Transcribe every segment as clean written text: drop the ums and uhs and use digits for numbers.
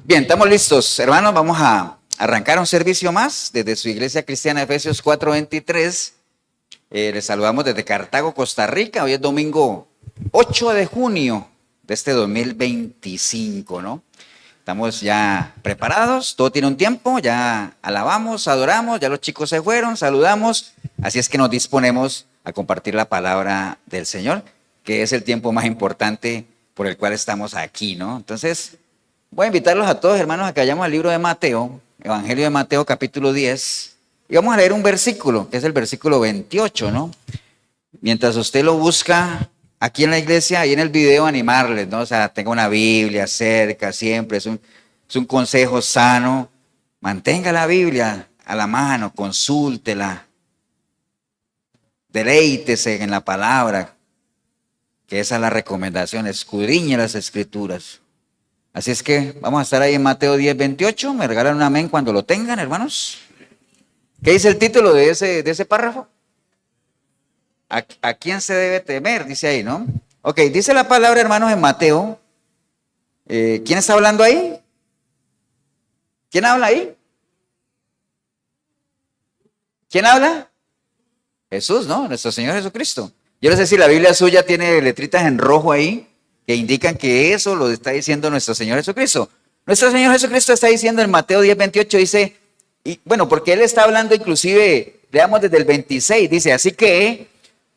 Bien, estamos listos, hermanos. Vamos a arrancar un servicio más desde su iglesia cristiana Efesios 4:23. Les saludamos desde Cartago, Costa Rica. Hoy es domingo 8 de junio de este 2025, ¿no? Estamos ya preparados, todo tiene un tiempo, ya alabamos, adoramos, ya los chicos se fueron, saludamos. Así es que nos disponemos a compartir la palabra del Señor, que es el tiempo más importante por el cual estamos aquí, ¿no? Entonces, voy a invitarlos a todos, hermanos, a que vayamos al libro de Mateo, Evangelio de Mateo, capítulo 10, y vamos a leer un versículo, que es el versículo 28, ¿no? Mientras usted lo busca aquí en la iglesia y en el video, animarles, ¿no? O sea, tenga una Biblia cerca siempre, es un consejo sano. Mantenga la Biblia a la mano, consúltela, deleítese en la palabra, que esa es la recomendación, escudriñe las escrituras. Así es que vamos a estar ahí en Mateo 10:28. Me regalan un amén cuando lo tengan, hermanos. ¿Qué dice el título de ese párrafo? ¿A quién se debe temer? Dice ahí, ¿no? Ok, dice la palabra, hermanos, en Mateo. ¿Quién está hablando ahí? ¿Quién habla ahí? ¿Quién habla? Jesús, ¿no? Nuestro Señor Jesucristo. Yo no sé si la Biblia suya tiene letritas en rojo ahí que indican que eso lo está diciendo nuestro Señor Jesucristo. Nuestro Señor Jesucristo está diciendo en Mateo 10:28, dice, y bueno, porque Él está hablando inclusive, leamos desde el 26, dice, así que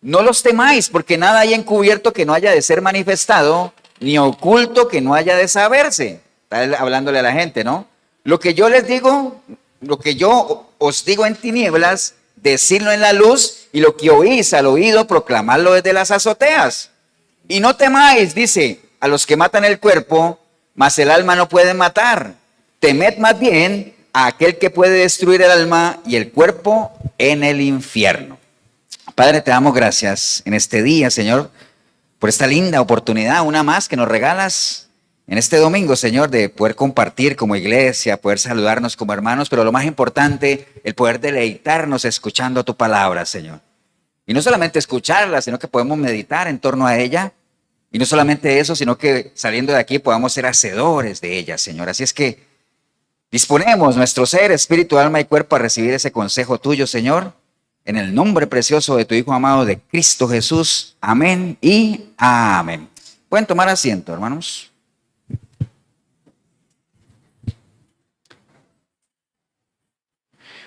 no los temáis, porque nada hay encubierto que no haya de ser manifestado, ni oculto que no haya de saberse. Está hablándole a la gente, ¿no? Lo que yo les digo, lo que yo os digo en tinieblas, decirlo en la luz, y lo que oís al oído, proclamarlo desde las azoteas. Y no temáis, dice, a los que matan el cuerpo, mas el alma no pueden matar. Temed más bien a aquel que puede destruir el alma y el cuerpo en el infierno. Padre, te damos gracias en este día, Señor, por esta linda oportunidad, una más que nos regalas en este domingo, Señor, de poder compartir como iglesia, poder saludarnos como hermanos, pero lo más importante, el poder deleitarnos escuchando tu palabra, Señor. Y no solamente escucharla, sino que podemos meditar en torno a ella. Y no solamente eso, sino que saliendo de aquí podamos ser hacedores de ella, Señor. Así es que disponemos nuestro ser, espíritu, alma y cuerpo a recibir ese consejo tuyo, Señor. En el nombre precioso de tu Hijo amado, de Cristo Jesús. Amén y amén. Pueden tomar asiento, hermanos.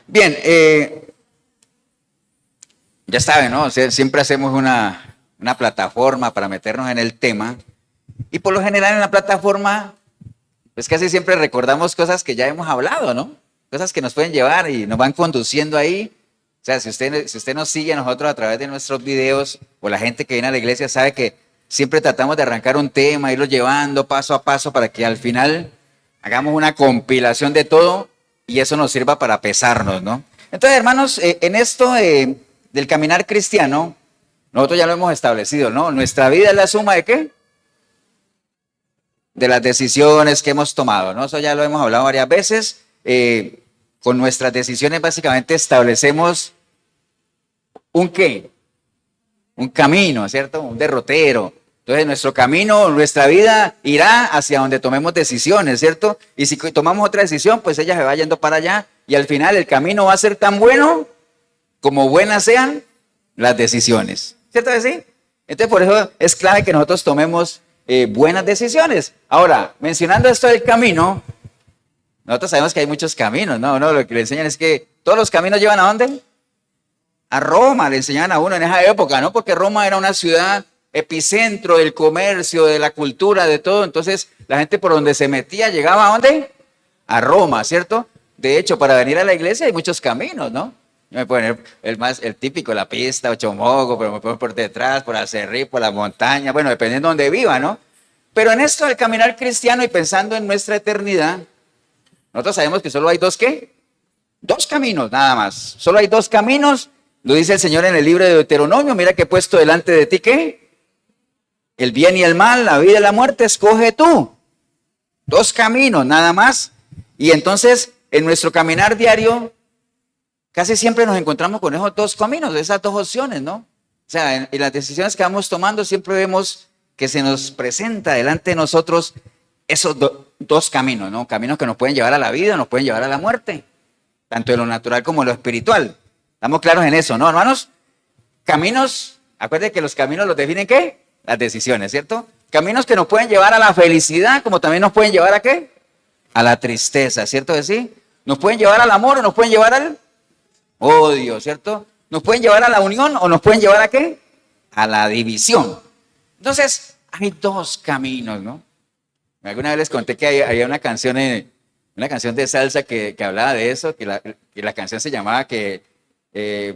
Bien, ya saben, ¿no? O sea, siempre hacemos una plataforma para meternos en el tema. Y por lo general en la plataforma, pues casi siempre recordamos cosas que ya hemos hablado, ¿no? Cosas que nos pueden llevar y nos van conduciendo ahí. O sea, si usted nos sigue a nosotros a través de nuestros videos, o la gente que viene a la iglesia sabe que siempre tratamos de arrancar un tema, irlo llevando paso a paso para que al final hagamos una compilación de todo y eso nos sirva para pesarnos, ¿no? Entonces, hermanos, en esto del caminar cristiano, nosotros ya lo hemos establecido, ¿no? Nuestra vida es la suma ¿de qué? De las decisiones que hemos tomado, ¿no? Eso ya lo hemos hablado varias veces. Con nuestras decisiones básicamente establecemos un ¿qué? Un camino, ¿cierto? Un derrotero. Entonces nuestro camino, nuestra vida irá hacia donde tomemos decisiones, ¿cierto? Y si tomamos otra decisión, pues ella se va yendo para allá y al final el camino va a ser tan bueno como buenas sean las decisiones. ¿Cierto que sí? Entonces por eso es clave que nosotros tomemos buenas decisiones. Ahora, mencionando esto del camino, nosotros sabemos que hay muchos caminos, ¿no? Lo que le enseñan es que todos los caminos llevan ¿a dónde? A Roma, le enseñaban a uno en esa época, ¿no? Porque Roma era una ciudad epicentro del comercio, de la cultura, de todo. Entonces la gente por donde se metía llegaba ¿a dónde? A Roma, ¿cierto? De hecho, para venir a la iglesia hay muchos caminos, ¿no? Yo me puedo poner el típico, la pista, Ochomogo, pero me puedo por detrás, por Acerrí, por la montaña, bueno, dependiendo de donde viva, ¿no? Pero en esto del caminar cristiano y pensando en nuestra eternidad, nosotros sabemos que solo hay dos, ¿qué? Dos caminos, nada más. Solo hay dos caminos, lo dice el Señor en el libro de Deuteronomio, mira que he puesto delante de ti, ¿qué? El bien y el mal, la vida y la muerte, escoge tú. Dos caminos, nada más. Y entonces, en nuestro caminar diario, casi siempre nos encontramos con esos dos caminos, esas dos opciones, ¿no? O sea, en las decisiones que vamos tomando siempre vemos que se nos presenta delante de nosotros esos dos caminos, ¿no? Caminos que nos pueden llevar a la vida, nos pueden llevar a la muerte, tanto en lo natural como en lo espiritual. ¿Estamos claros en eso, no, hermanos? Caminos, acuérdense que los caminos los definen, ¿qué? Las decisiones, ¿cierto? Caminos que nos pueden llevar a la felicidad, como también nos pueden llevar a ¿qué? A la tristeza, ¿cierto que sí? Nos pueden llevar al amor o nos pueden llevar al odio, ¿cierto? Nos pueden llevar a la unión o nos pueden llevar a ¿qué? A la división. Entonces, hay dos caminos, ¿no? Alguna vez les conté que había una canción de salsa que hablaba de eso, que la canción se llamaba que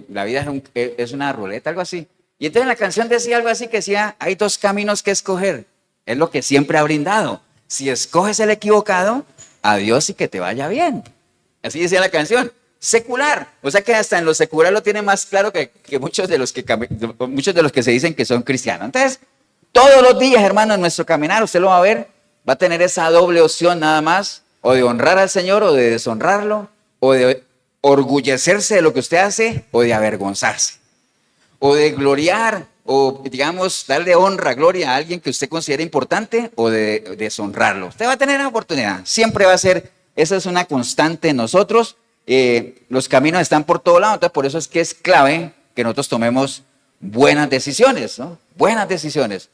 la vida es una ruleta, algo así. Y entonces la canción decía algo así que decía, hay dos caminos que escoger. Es lo que siempre ha brindado. Si escoges el equivocado, adiós y que te vaya bien. Así decía la canción. Secular. O sea que hasta en lo secular lo tiene más claro que muchos de los que se dicen que son cristianos. Entonces, todos los días, hermano, en nuestro caminar, usted lo va a ver, va a tener esa doble opción nada más, o de honrar al Señor o de deshonrarlo, o de orgullecerse de lo que usted hace o de avergonzarse, o de gloriar, o digamos, darle honra, gloria a alguien que usted considera importante o de deshonrarlo. Usted va a tener la oportunidad, siempre va a ser, esa es una constante en nosotros. Los caminos están por todo lado, entonces por eso es que es clave que nosotros tomemos buenas decisiones, ¿no? Buenas decisiones.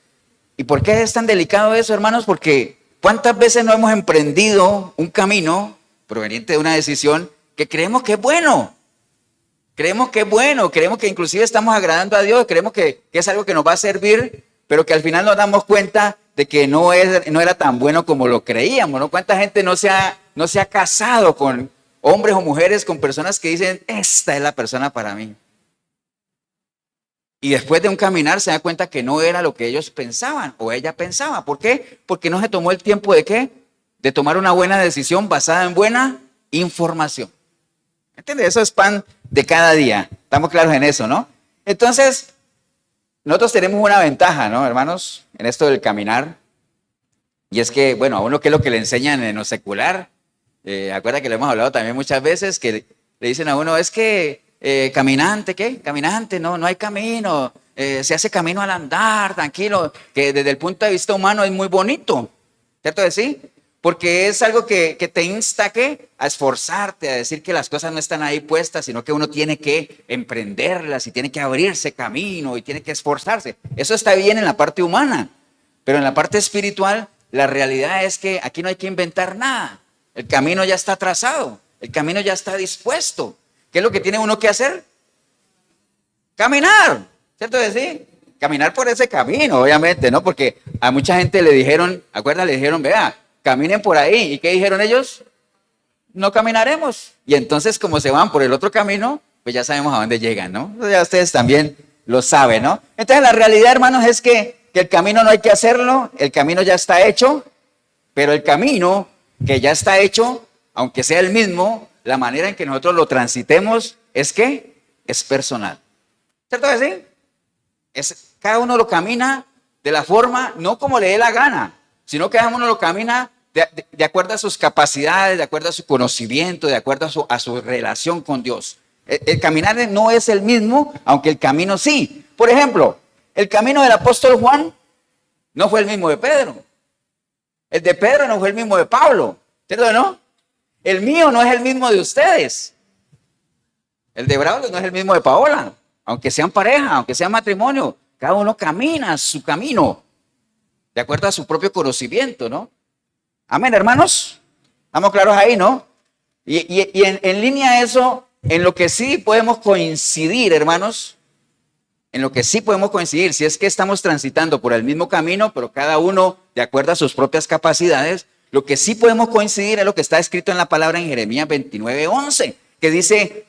¿Y por qué es tan delicado eso, hermanos? Porque ¿cuántas veces no hemos emprendido un camino proveniente de una decisión que creemos que es bueno? Creemos que es bueno, creemos que inclusive estamos agradando a Dios, creemos que es algo que nos va a servir, pero que al final nos damos cuenta de que no era tan bueno como lo creíamos, ¿no? ¿Cuánta gente no se ha casado con hombres o mujeres, con personas que dicen, esta es la persona para mí? Y después de un caminar se da cuenta que no era lo que ellos pensaban o ella pensaba. ¿Por qué? Porque no se tomó el tiempo de ¿qué? De tomar una buena decisión basada en buena información. ¿Entiendes? Eso es pan de cada día. Estamos claros en eso, ¿no? Entonces, nosotros tenemos una ventaja, ¿no, hermanos? En esto del caminar. Y es que, bueno, a uno qué es lo que le enseñan en lo secular. Acuerda que lo hemos hablado también muchas veces, que le dicen a uno, es que caminante, ¿qué? Caminante, no hay camino, se hace camino al andar, tranquilo, que desde el punto de vista humano es muy bonito, ¿cierto que sí? Porque es algo que te insta ¿qué? A esforzarte, a decir que las cosas no están ahí puestas, sino que uno tiene que emprenderlas y tiene que abrirse camino y tiene que esforzarse. Eso está bien en la parte humana, pero en la parte espiritual, la realidad es que aquí no hay que inventar nada. El camino ya está trazado, el camino ya está dispuesto. ¿Qué es lo que tiene uno que hacer? Caminar, ¿cierto que sí? Caminar por ese camino, obviamente, ¿no? Porque a mucha gente le dijeron, acuerda, le dijeron, vea, caminen por ahí. ¿Y qué dijeron ellos? No caminaremos. Y entonces, como se van por el otro camino, pues ya sabemos a dónde llegan, ¿no? Ya ustedes también lo saben, ¿no? Entonces, la realidad, hermanos, es que el camino no hay que hacerlo, el camino ya está hecho, pero el camino que ya está hecho, aunque sea el mismo, la manera en que nosotros lo transitemos es que es personal. ¿Cierto que sí? Cada uno lo camina de la forma, no como le dé la gana, sino que cada uno lo camina de acuerdo a sus capacidades, de acuerdo a su conocimiento, de acuerdo a su relación con Dios. El caminar no es el mismo, aunque el camino sí. Por ejemplo, el camino del apóstol Juan no fue el mismo de Pedro. El de Pedro no fue el mismo de Pablo. ¿Cierto o no? El mío no es el mismo de ustedes. El de Braulio no es el mismo de Paola. Aunque sean pareja, aunque sean matrimonio, cada uno camina su camino de acuerdo a su propio conocimiento, ¿no? Amén, hermanos. Estamos claros ahí, ¿no? Y en línea a eso, en lo que sí podemos coincidir, hermanos, en lo que sí podemos coincidir, si es que estamos transitando por el mismo camino, pero cada uno de acuerdo a sus propias capacidades, lo que sí podemos coincidir es lo que está escrito en la palabra en Jeremías 29:11, que dice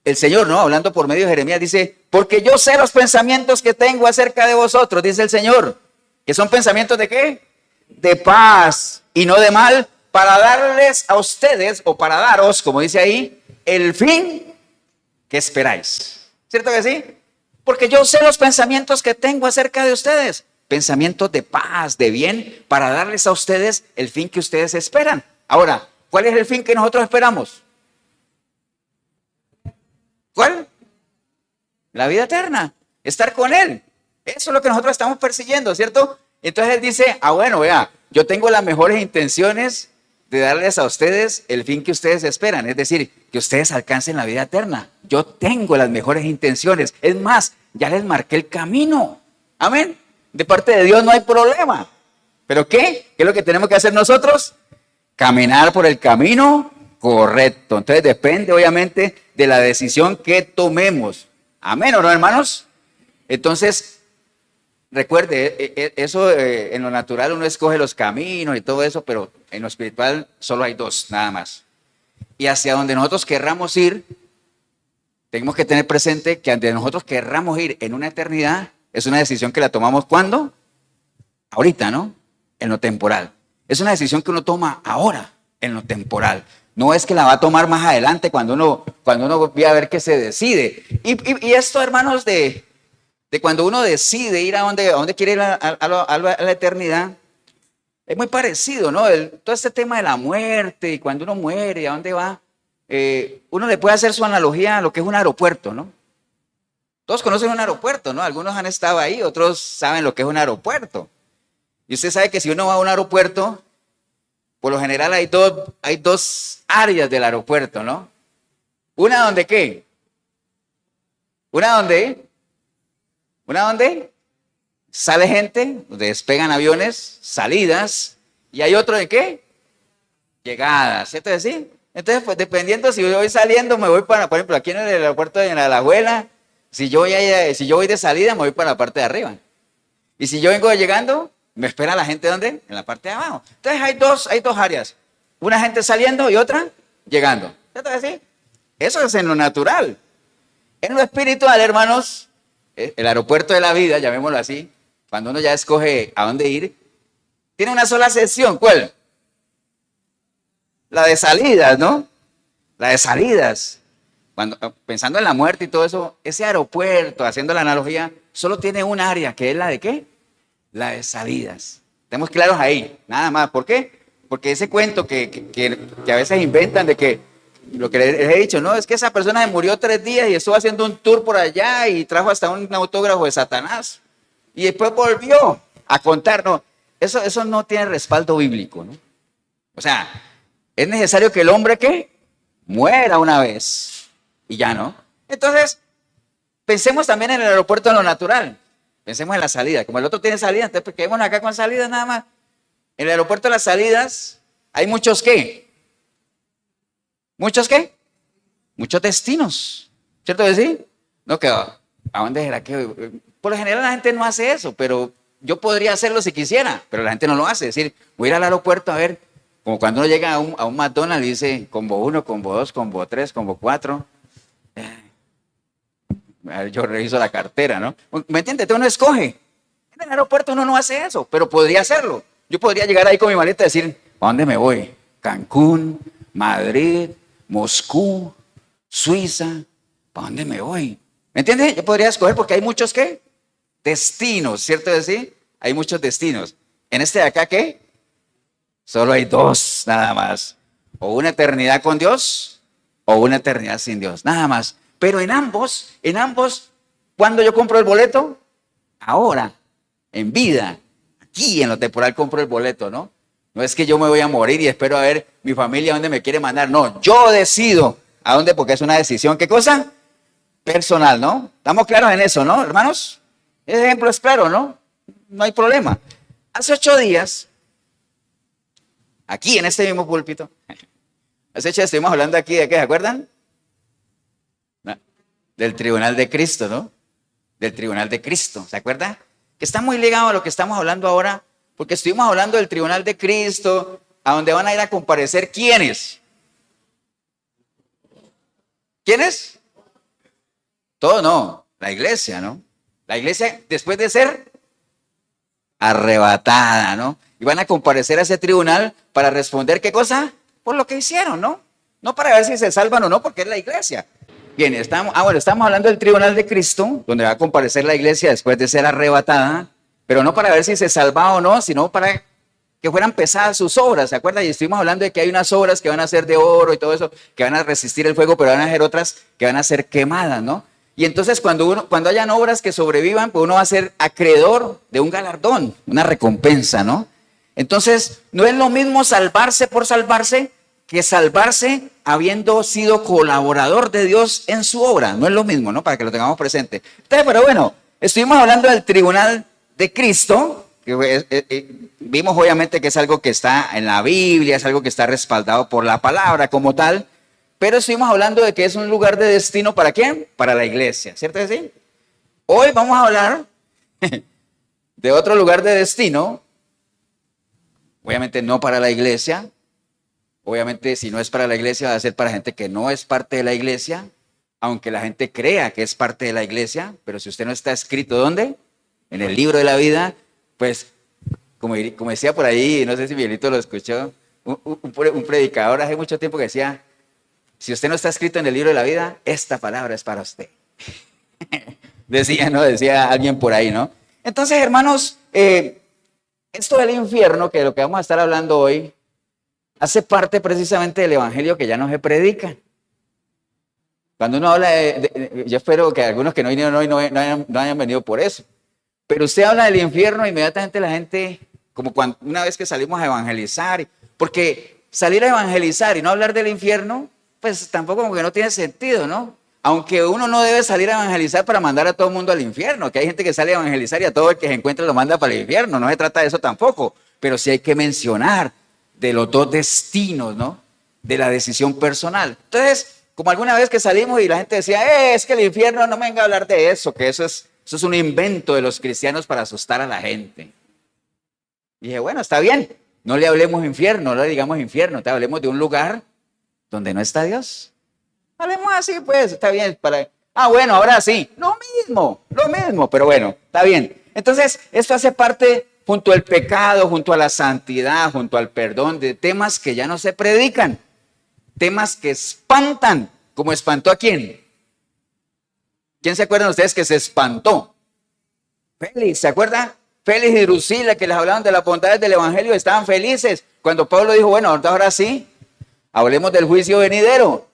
el Señor, ¿no? Hablando por medio de Jeremías, dice, porque yo sé los pensamientos que tengo acerca de vosotros, dice el Señor, que son pensamientos de ¿qué? De paz y no de mal, para darles a ustedes, o para daros, como dice ahí, el fin que esperáis. ¿Cierto que sí? Porque yo sé los pensamientos que tengo acerca de ustedes. Pensamientos de paz, de bien, para darles a ustedes el fin que ustedes esperan. Ahora, ¿cuál es el fin que nosotros esperamos? ¿Cuál? La vida eterna, estar con Él. Eso es lo que nosotros estamos persiguiendo, ¿cierto? Entonces Él dice, bueno, vea, yo tengo las mejores intenciones de darles a ustedes el fin que ustedes esperan, es decir, que ustedes alcancen la vida eterna. Yo tengo las mejores intenciones, es más, ya les marqué el camino. Amén. De parte de Dios no hay problema. ¿Pero qué? ¿Qué es lo que tenemos que hacer nosotros? Caminar por el camino correcto. Entonces depende obviamente de la decisión que tomemos. Amén, ¿o no, hermanos? Entonces, recuerde, eso en lo natural uno escoge los caminos y todo eso, pero en lo espiritual solo hay dos, nada más. Y hacia donde nosotros querramos ir, tenemos que tener presente que donde nosotros querramos ir en una eternidad, es una decisión que la tomamos ¿cuándo? Ahorita, ¿no? En lo temporal. Es una decisión que uno toma ahora, en lo temporal. No es que la va a tomar más adelante cuando uno ve a ver qué se decide. Y esto, hermanos, de cuando uno decide ir a donde quiere ir a la eternidad, es muy parecido, ¿no? Todo este tema de la muerte y cuando uno muere, ¿a dónde va? Uno le puede hacer su analogía a lo que es un aeropuerto, ¿no? Todos conocen un aeropuerto, ¿no? Algunos han estado ahí, otros saben lo que es un aeropuerto. Y usted sabe que si uno va a un aeropuerto, por lo general hay dos áreas del aeropuerto, ¿no? ¿Una donde qué? ¿Una donde? ¿Una donde? Sale gente, donde despegan aviones, salidas, y hay otro de qué? Llegadas, ¿cierto? ¿Sí? Entonces, pues dependiendo si yo voy saliendo, me voy para, por ejemplo, aquí en el aeropuerto de La Alajuela, si yo voy de salida, me voy para la parte de arriba. Y si yo vengo llegando, me espera la gente ¿dónde? En la parte de abajo. Entonces hay dos áreas. Una gente saliendo y otra llegando. ¿Cierto así? Eso es en lo natural. En lo espiritual, hermanos, el aeropuerto de la vida, llamémoslo así, cuando uno ya escoge a dónde ir, tiene una sola sección. ¿Cuál? La de salidas, ¿no? La de salidas. Pensando en la muerte y todo eso, ese aeropuerto, haciendo la analogía, solo tiene un área, que es la de ¿qué? La de salidas. Estemos claros ahí, nada más. ¿Por qué? Porque ese cuento que a veces inventan de que, lo que les he dicho, no, es que esa persona se murió 3 días y estuvo haciendo un tour por allá y trajo hasta un autógrafo de Satanás. Y después volvió a contar, no, eso no tiene respaldo bíblico, ¿no? O sea, es necesario que el hombre, ¿qué? Muera una vez y ya, ¿no? Entonces, pensemos también en el aeropuerto en lo natural. Pensemos en la salida. Como el otro tiene salida, entonces quedémonos acá con salidas nada más. En el aeropuerto de las salidas hay muchos ¿qué? ¿Muchos qué? Muchos destinos. ¿Cierto que sí? No, que ¿a dónde será que? Por lo general la gente no hace eso, pero yo podría hacerlo si quisiera, pero la gente no lo hace. Es decir, voy a ir al aeropuerto a ver, como cuando uno llega a un McDonald's y dice combo 1, combo 2, combo 3, combo 4. Yo reviso la cartera, ¿no? ¿Me entiendes? Entonces uno escoge. En el aeropuerto uno no hace eso, pero podría hacerlo. Yo podría llegar ahí con mi maleta y decir, ¿a dónde me voy? Cancún, Madrid, Moscú, Suiza, ¿para dónde me voy? ¿Me entiendes? Yo podría escoger porque hay muchos, ¿qué? Destinos, ¿cierto decir? Hay muchos destinos. En este de acá, ¿qué? Solo hay dos, nada más. O una eternidad con Dios, o una eternidad sin Dios, nada más. Pero en ambos, ¿cuándo yo compro el boleto? Ahora, en vida. Aquí en lo temporal compro el boleto, ¿no? No es que yo me voy a morir y espero a ver mi familia a dónde me quiere mandar. No, yo decido a dónde porque es una decisión. ¿Qué cosa? Personal, ¿no? ¿Estamos claros en eso, no, hermanos? Ese ejemplo es claro, ¿no? No hay problema. Hace 8 días, aquí en este mismo púlpito, hace 8 días estuvimos hablando aquí de qué, ¿se acuerdan? Del tribunal de Cristo, ¿no? Del tribunal de Cristo, ¿se acuerda? Que está muy ligado a lo que estamos hablando ahora, porque estuvimos hablando del tribunal de Cristo, a donde van a ir a comparecer, ¿quiénes? ¿Quiénes? Todo no, la iglesia, ¿no? La iglesia después de ser arrebatada, ¿no? Y van a comparecer a ese tribunal para responder, ¿qué cosa? Por lo que hicieron, ¿no? No para ver si se salvan o no, porque es la iglesia. Bien, estamos hablando del tribunal de Cristo, donde va a comparecer la iglesia después de ser arrebatada, pero no para ver si se salvaba o no, sino para que fueran pesadas sus obras, ¿se acuerdan? Y estuvimos hablando de que hay unas obras que van a ser de oro y todo eso, que van a resistir el fuego, pero van a ser otras que van a ser quemadas, ¿no? Y entonces cuando hayan obras que sobrevivan, pues uno va a ser acreedor de un galardón, una recompensa, ¿no? Entonces, no es lo mismo salvarse por salvarse que salvarse habiendo sido colaborador de Dios en su obra. No es lo mismo, ¿no? Para que lo tengamos presente. Entonces, pero bueno, estuvimos hablando del tribunal de Cristo, que vimos obviamente que es algo que está en la Biblia, es algo que está respaldado por la palabra como tal, pero estuvimos hablando de que es un lugar de destino, ¿para quién? Para la iglesia, ¿cierto que sí? Hoy vamos a hablar de otro lugar de destino, obviamente no para la iglesia, obviamente si no es para la iglesia va a ser para gente que no es parte de la iglesia, aunque la gente crea que es parte de la iglesia, pero si usted no está escrito, ¿dónde? En el libro de la vida, pues, como decía por ahí, no sé si Miguelito lo escuchó, un predicador hace mucho tiempo que decía, si usted no está escrito en el libro de la vida, esta palabra es para usted. Decía, ¿no? Decía alguien por ahí, ¿no? Entonces, hermanos, esto del infierno, que es lo que vamos a estar hablando hoy, hace parte precisamente del evangelio que ya no se predica. Cuando uno habla yo espero que algunos que no vinieron hoy no hayan venido por eso. Pero usted habla del infierno, inmediatamente la gente, como cuando, una vez que salimos a evangelizar, porque salir a evangelizar y no hablar del infierno, pues tampoco como que no tiene sentido, ¿no? Aunque uno no debe salir a evangelizar para mandar a todo el mundo al infierno, que hay gente que sale a evangelizar y a todo el que se encuentra lo manda para el infierno, no se trata de eso tampoco, pero sí hay que mencionar de los dos destinos, ¿no? De la decisión personal. Entonces, como alguna vez que salimos y la gente decía, es que el infierno, no me venga a hablar de eso, que eso es un invento de los cristianos para asustar a la gente. Y dije, bueno, está bien, no le hablemos infierno, no le digamos infierno, te hablemos de un lugar donde no está Dios. Hablemos así, pues, está bien. Bueno, ahora sí, lo mismo, pero bueno, está bien. Entonces, esto hace parte, junto al pecado, junto a la santidad, junto al perdón, de temas que ya no se predican, temas que espantan, como espantó a quién. ¿Quién se acuerdan ustedes que se espantó? Félix, ¿se acuerdan? Félix y Drusila, que les hablaban de las bondades del evangelio, estaban felices. Cuando Pablo dijo, bueno, ahora sí, hablemos del juicio venidero,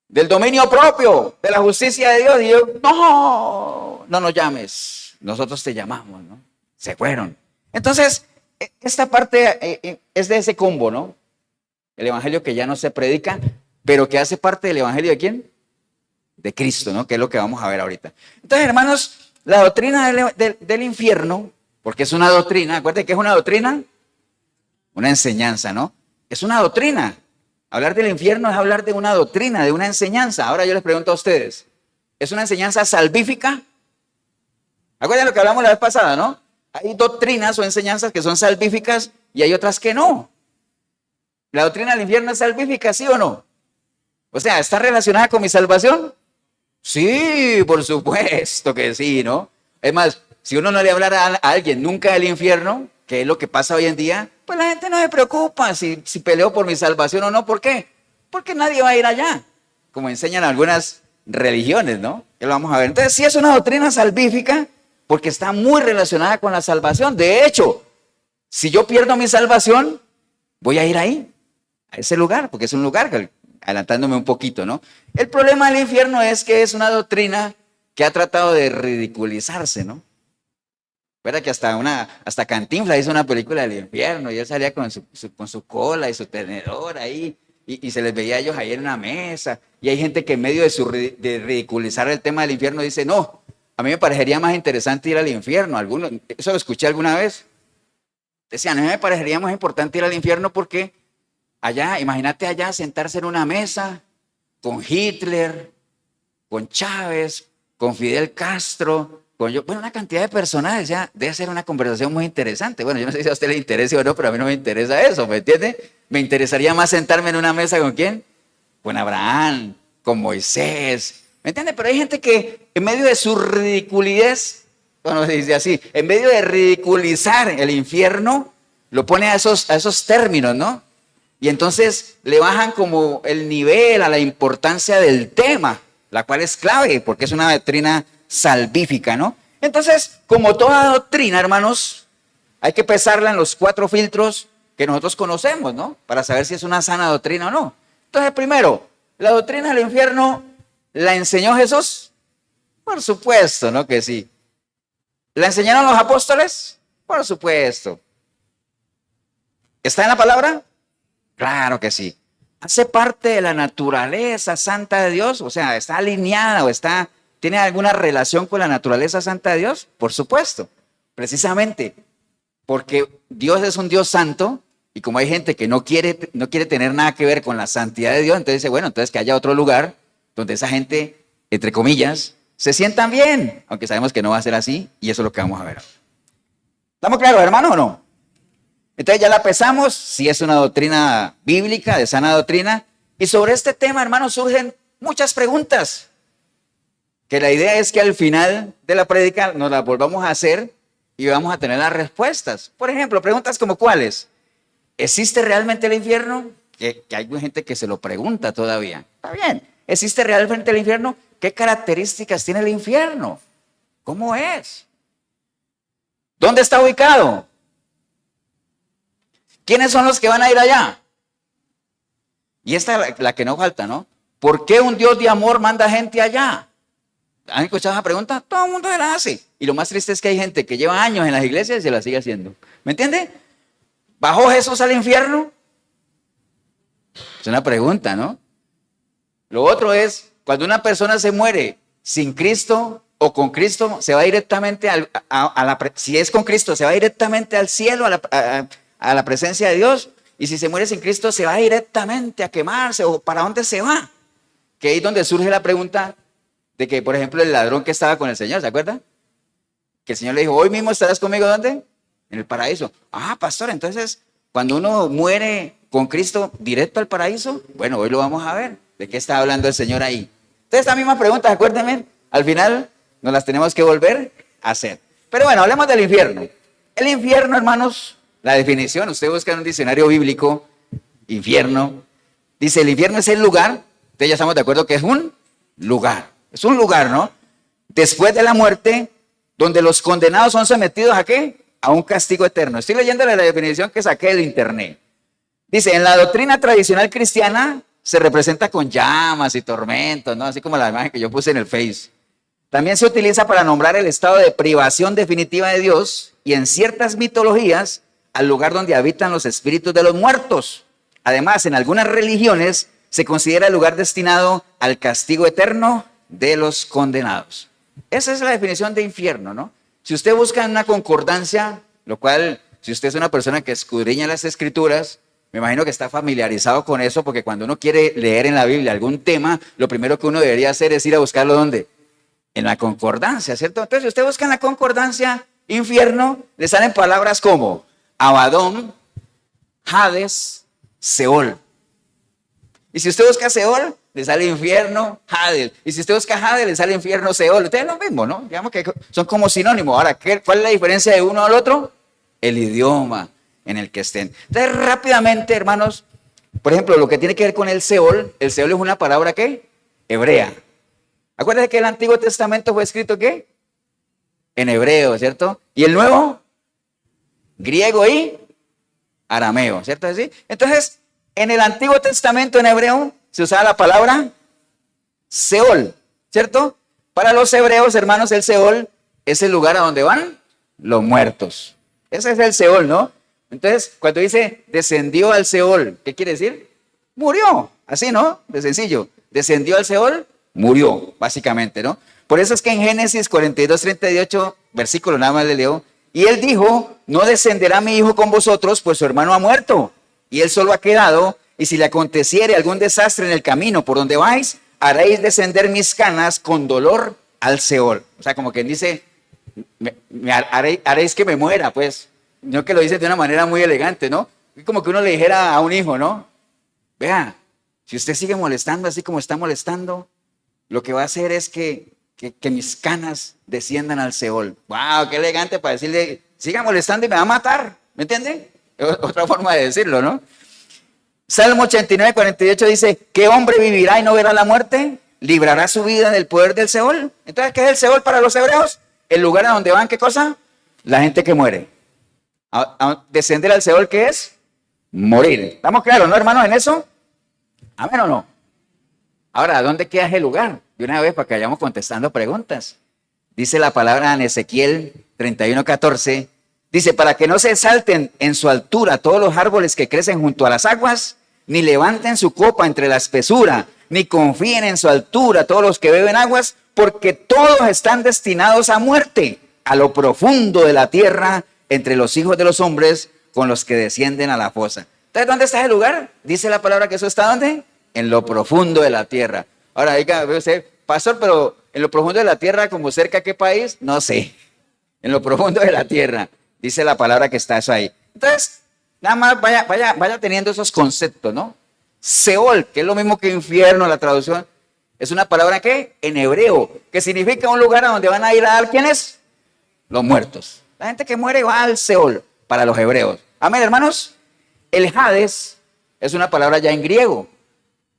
del dominio propio, de la justicia de Dios. Y yo, no nos llames, nosotros te llamamos, ¿no? Se fueron. Entonces, esta parte es de ese combo, ¿no? El evangelio que ya no se predica, pero que hace parte del evangelio ¿de quién? De Cristo, ¿no? Que es lo que vamos a ver ahorita. Entonces, hermanos, la doctrina del infierno, porque es una doctrina, acuérdense que es una doctrina, una enseñanza, ¿no? Es una doctrina. Hablar del infierno es hablar de una doctrina, de una enseñanza. Ahora yo les pregunto a ustedes, ¿es una enseñanza salvífica? Acuérdense lo que hablamos la vez pasada, ¿no? Hay doctrinas o enseñanzas que son salvíficas y hay otras que no. ¿La doctrina del infierno es salvífica, sí o no? O sea, ¿está relacionada con mi salvación? Sí, por supuesto que sí, ¿no? Es más, si uno no le hablara a alguien nunca del infierno, que es lo que pasa hoy en día, pues la gente no se preocupa si peleo por mi salvación o no. ¿Por qué? Porque nadie va a ir allá, como enseñan algunas religiones, ¿no? Que lo vamos a ver. Entonces, sí es una doctrina salvífica porque está muy relacionada con la salvación. De hecho, si yo pierdo mi salvación, voy a ir ahí, a ese lugar, porque es un lugar, adelantándome un poquito, ¿no? El problema del infierno es que es una doctrina que ha tratado de ridiculizarse, ¿no? ¿Verdad que hasta Cantinflas hizo una película del infierno y él salía con su cola y su tenedor ahí y se les veía a ellos ahí en una mesa y hay gente que en medio de ridiculizar el tema del infierno dice, no, a mí me parecería más interesante ir al infierno. Eso lo escuché alguna vez. Decían, a mí me parecería más importante ir al infierno porque allá, imagínate allá sentarse en una mesa con Hitler, con Chávez, con Fidel Castro, bueno, una cantidad de personas, decía, debe ser una conversación muy interesante. Bueno, yo no sé si a usted le interesa o no, pero a mí no me interesa eso, ¿me entiende? Me interesaría más sentarme en una mesa con ¿quién? Con Abraham, con Moisés, ¿me entiende? Pero hay gente que en medio de su ridiculez, bueno, se dice así, en medio de ridiculizar el infierno, lo pone a esos términos, ¿no? Y entonces le bajan como el nivel a la importancia del tema, la cual es clave, porque es una doctrina salvífica, ¿no? Entonces, como toda doctrina, hermanos, hay que pesarla en los 4 filtros que nosotros conocemos, ¿no? Para saber si es una sana doctrina o no. Entonces, primero, ¿la doctrina del infierno la enseñó Jesús? Por supuesto, ¿no? Que sí. ¿La enseñaron los apóstoles? Por supuesto. ¿Está en la palabra? Claro que sí. ¿Hace parte de la naturaleza santa de Dios? O sea, ¿está alineada o tiene alguna relación con la naturaleza santa de Dios? Por supuesto. Precisamente porque Dios es un Dios santo y como hay gente que no quiere tener nada que ver con la santidad de Dios, entonces dice, bueno, entonces que haya otro lugar donde esa gente, entre comillas, se sientan bien, aunque sabemos que no va a ser así y eso es lo que vamos a ver. ¿Estamos claros, hermano, o no? Entonces ya la pesamos, si es una doctrina bíblica, de sana doctrina, y sobre este tema, hermanos, surgen muchas preguntas, que la idea es que al final de la prédica nos las volvamos a hacer y vamos a tener las respuestas. Por ejemplo, preguntas como ¿cuáles? ¿Existe realmente el infierno? Que hay gente que se lo pregunta todavía. Está bien. ¿Existe realmente el infierno? ¿Qué características tiene el infierno? ¿Cómo es? ¿Dónde está ubicado? ¿Quiénes son los que van a ir allá? Y esta es la que no falta, ¿no? ¿Por qué un Dios de amor manda gente allá? ¿Han escuchado esa pregunta? Todo el mundo la hace. Y lo más triste es que hay gente que lleva años en las iglesias y se la sigue haciendo. ¿Me entiende? ¿Bajó Jesús al infierno? Es una pregunta, ¿no? Lo otro es, cuando una persona se muere sin Cristo o con Cristo, se va directamente si es con Cristo, se va directamente al cielo, a la presencia de Dios. Y si se muere sin Cristo, se va directamente a quemarse. ¿O para dónde se va? Que ahí es donde surge la pregunta de que, por ejemplo, el ladrón que estaba con el Señor, ¿se acuerda? Que el Señor le dijo, hoy mismo estarás conmigo, ¿dónde? En el paraíso. Ah, pastor, entonces, cuando uno muere con Cristo directo al paraíso, bueno, hoy lo vamos a ver. ¿De qué está hablando el Señor ahí? Entonces, estas mismas preguntas, acuérdenme, al final nos las tenemos que volver a hacer. Pero bueno, hablemos del infierno. El infierno, hermanos, la definición, usted busca en un diccionario bíblico, infierno, dice, el infierno es el lugar, ustedes ya estamos de acuerdo que es un lugar. Es un lugar, ¿no? Después de la muerte, donde los condenados son sometidos ¿a qué? A un castigo eterno. Estoy leyéndole la definición que saqué del internet. Dice, en la doctrina tradicional cristiana se representa con llamas y tormentos, ¿no? Así como la imagen que yo puse en el Face. También se utiliza para nombrar el estado de privación definitiva de Dios y en ciertas mitologías al lugar donde habitan los espíritus de los muertos. Además, en algunas religiones se considera el lugar destinado al castigo eterno de los condenados. Esa es la definición de infierno, ¿no? Si usted busca en una concordancia, lo cual, si usted es una persona que escudriña las escrituras, me imagino que está familiarizado con eso, porque cuando uno quiere leer en la Biblia algún tema, lo primero que uno debería hacer es ir a buscarlo ¿dónde? En la concordancia, ¿cierto? Entonces, si usted busca en la concordancia infierno, le salen palabras como Abadón, Hades, Seol. Y si usted busca Seol, le sale infierno, Hades. Y si usted busca Hades, le sale infierno, Seol. Ustedes es lo mismo, ¿no? Digamos que son como sinónimos. Ahora, ¿cuál es la diferencia de uno al otro? El idioma en el que estén. Entonces, rápidamente, hermanos, por ejemplo, lo que tiene que ver con el Seol es una palabra, ¿qué? Hebrea. Acuérdense que el Antiguo Testamento fue escrito, ¿qué? En hebreo, ¿cierto? Y el Nuevo, griego y arameo, ¿cierto? ¿Así? Entonces, en el Antiguo Testamento en hebreo se usaba la palabra Seol, ¿cierto? Para los hebreos, hermanos, el Seol es el lugar a donde van los muertos. Ese es el Seol, ¿no? Entonces, cuando dice descendió al Seol, ¿qué quiere decir? Murió, así, ¿no? De sencillo. Descendió al Seol, murió, básicamente, ¿no? Por eso es que en Génesis 42, 38, versículo nada más le leo, y él dijo, no descenderá mi hijo con vosotros, pues su hermano ha muerto, y él solo ha quedado, y si le aconteciere algún desastre en el camino por donde vais, haréis descender mis canas con dolor al Seol. O sea, como quien dice, haréis que me muera, pues. No, que lo dice de una manera muy elegante, ¿no? Es como que uno le dijera a un hijo, ¿no? Vea, si usted sigue molestando así como está molestando, lo que va a hacer es que mis canas desciendan al Seol. ¡Wow! ¡Qué elegante para decirle, siga molestando y me va a matar! ¿Me entiende? Otra forma de decirlo, ¿no? Salmo 89, 48 dice, ¿qué hombre vivirá y no verá la muerte? ¿Librará su vida del poder del Seol? Entonces, ¿qué es el Seol para los hebreos? El lugar a donde van, ¿qué cosa? La gente que muere. A descender al Seol, ¿qué es? Morir. ¿Estamos claros, no, hermanos, en eso? ¿Amén o no? Ahora, ¿dónde queda ese lugar? De una vez, para que vayamos contestando preguntas. Dice la palabra en Ezequiel 31:14, Dice, para que no se salten en su altura todos los árboles que crecen junto a las aguas, ni levanten su copa entre la espesura, ni confíen en su altura todos los que beben aguas, porque todos están destinados a muerte, a lo profundo de la tierra, entre los hijos de los hombres, con los que descienden a la fosa. Entonces, ¿dónde está el lugar? Dice la palabra que eso está ¿dónde? En lo profundo de la tierra. Ahora, diga usted, pastor, pero en lo profundo de la tierra, ¿como cerca a qué país? No sé. En lo profundo de la tierra, dice la palabra que está eso ahí. Entonces, nada más vaya teniendo esos conceptos, ¿no? Seol, que es lo mismo que infierno, la traducción, es una palabra que en hebreo, que significa un lugar a donde van a ir a dar, ¿quiénes? Los muertos. La gente que muere va al Seol para los hebreos. Amén, hermanos. El Hades es una palabra ya en griego,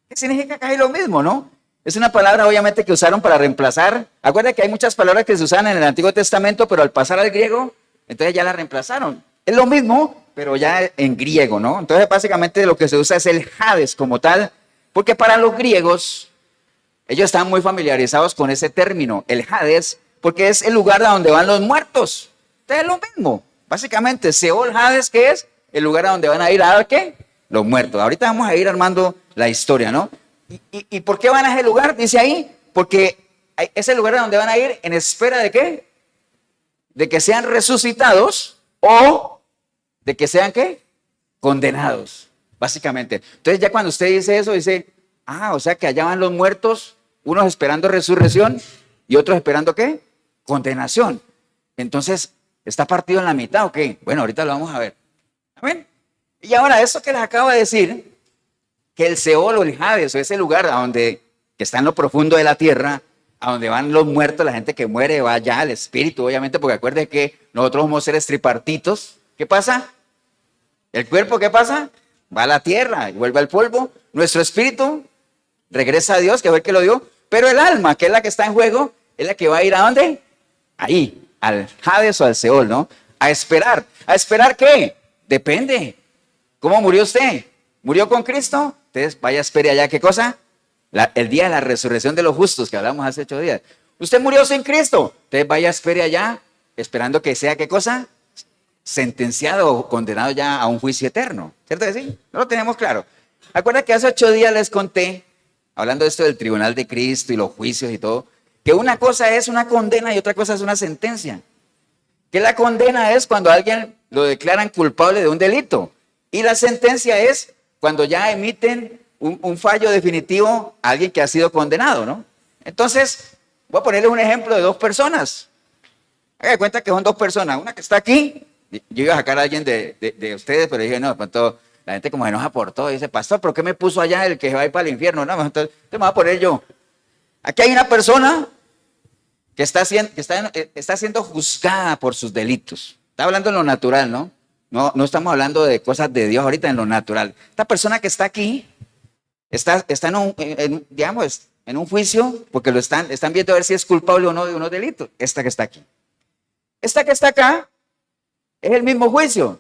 que significa casi lo mismo, ¿no? Es una palabra obviamente que usaron para reemplazar. Acuérdense que hay muchas palabras que se usan en el Antiguo Testamento, pero al pasar al griego, entonces ya la reemplazaron. Es lo mismo, pero ya en griego, ¿no? Entonces básicamente lo que se usa es el Hades como tal, porque para los griegos, ellos están muy familiarizados con ese término, el Hades, porque es el lugar a donde van los muertos. Entonces es lo mismo, básicamente, Seol, Hades, ¿qué es? El lugar a donde van a ir a dar, ¿qué? Los muertos. Ahorita vamos a ir armando la historia, ¿no? ¿Y por qué van a ese lugar? Dice ahí, porque es el lugar a donde van a ir en espera de ¿qué? De que sean resucitados o de que sean ¿qué? Condenados, básicamente. Entonces ya cuando usted dice eso, dice, o sea que allá van los muertos, unos esperando resurrección y otros esperando ¿qué? Condenación. Entonces, ¿está partido en la mitad o qué? Bueno, ahorita lo vamos a ver. ¿Amén? Y ahora, eso que les acabo de decir, que el Seol o el Hades, o ese lugar a donde, que está en lo profundo de la tierra, a donde van los muertos, la gente que muere, va allá, el espíritu, obviamente, porque acuérdense que nosotros somos seres tripartitos. ¿Qué pasa? ¿El cuerpo qué pasa? Va a la tierra y vuelve al polvo. Nuestro espíritu regresa a Dios, que fue el que lo dio, pero el alma, que es la que está en juego, es la que va a ir ¿a dónde? Ahí, al Hades o al Seol, ¿no? A esperar. ¿A esperar qué? Depende. ¿Cómo murió usted? ¿Murió con Cristo? Entonces vaya, espere allá, ¿qué cosa? El día de la resurrección de los justos, que hablamos hace 8 días. ¿Usted murió sin Cristo? Entonces vaya, espere allá, esperando que sea, ¿qué cosa? Sentenciado o condenado ya a un juicio eterno. ¿Cierto que sí? No lo tenemos claro. Acuerda que hace 8 días les conté, hablando de esto del tribunal de Cristo y los juicios y todo, que una cosa es una condena y otra cosa es una sentencia. Que la condena es cuando a alguien lo declaran culpable de un delito. Y la sentencia es cuando ya emiten un fallo definitivo a alguien que ha sido condenado, ¿no? Entonces, voy a ponerles un ejemplo de 2 personas. Haga de cuenta que son 2 personas. Una que está aquí, yo iba a sacar a alguien de ustedes, pero dije, no, de pronto la gente como se nos aportó, dice, pastor, ¿pero qué me puso allá el que se va a ir para el infierno? No, entonces me voy a poner yo. Aquí hay una persona que está siendo juzgada por sus delitos. Está hablando en lo natural, ¿no? No estamos hablando de cosas de Dios ahorita, en lo natural. Esta persona que está aquí está en un juicio porque lo están viendo a ver si es culpable o no de unos delitos. Esta que está aquí. Esta que está acá es el mismo juicio.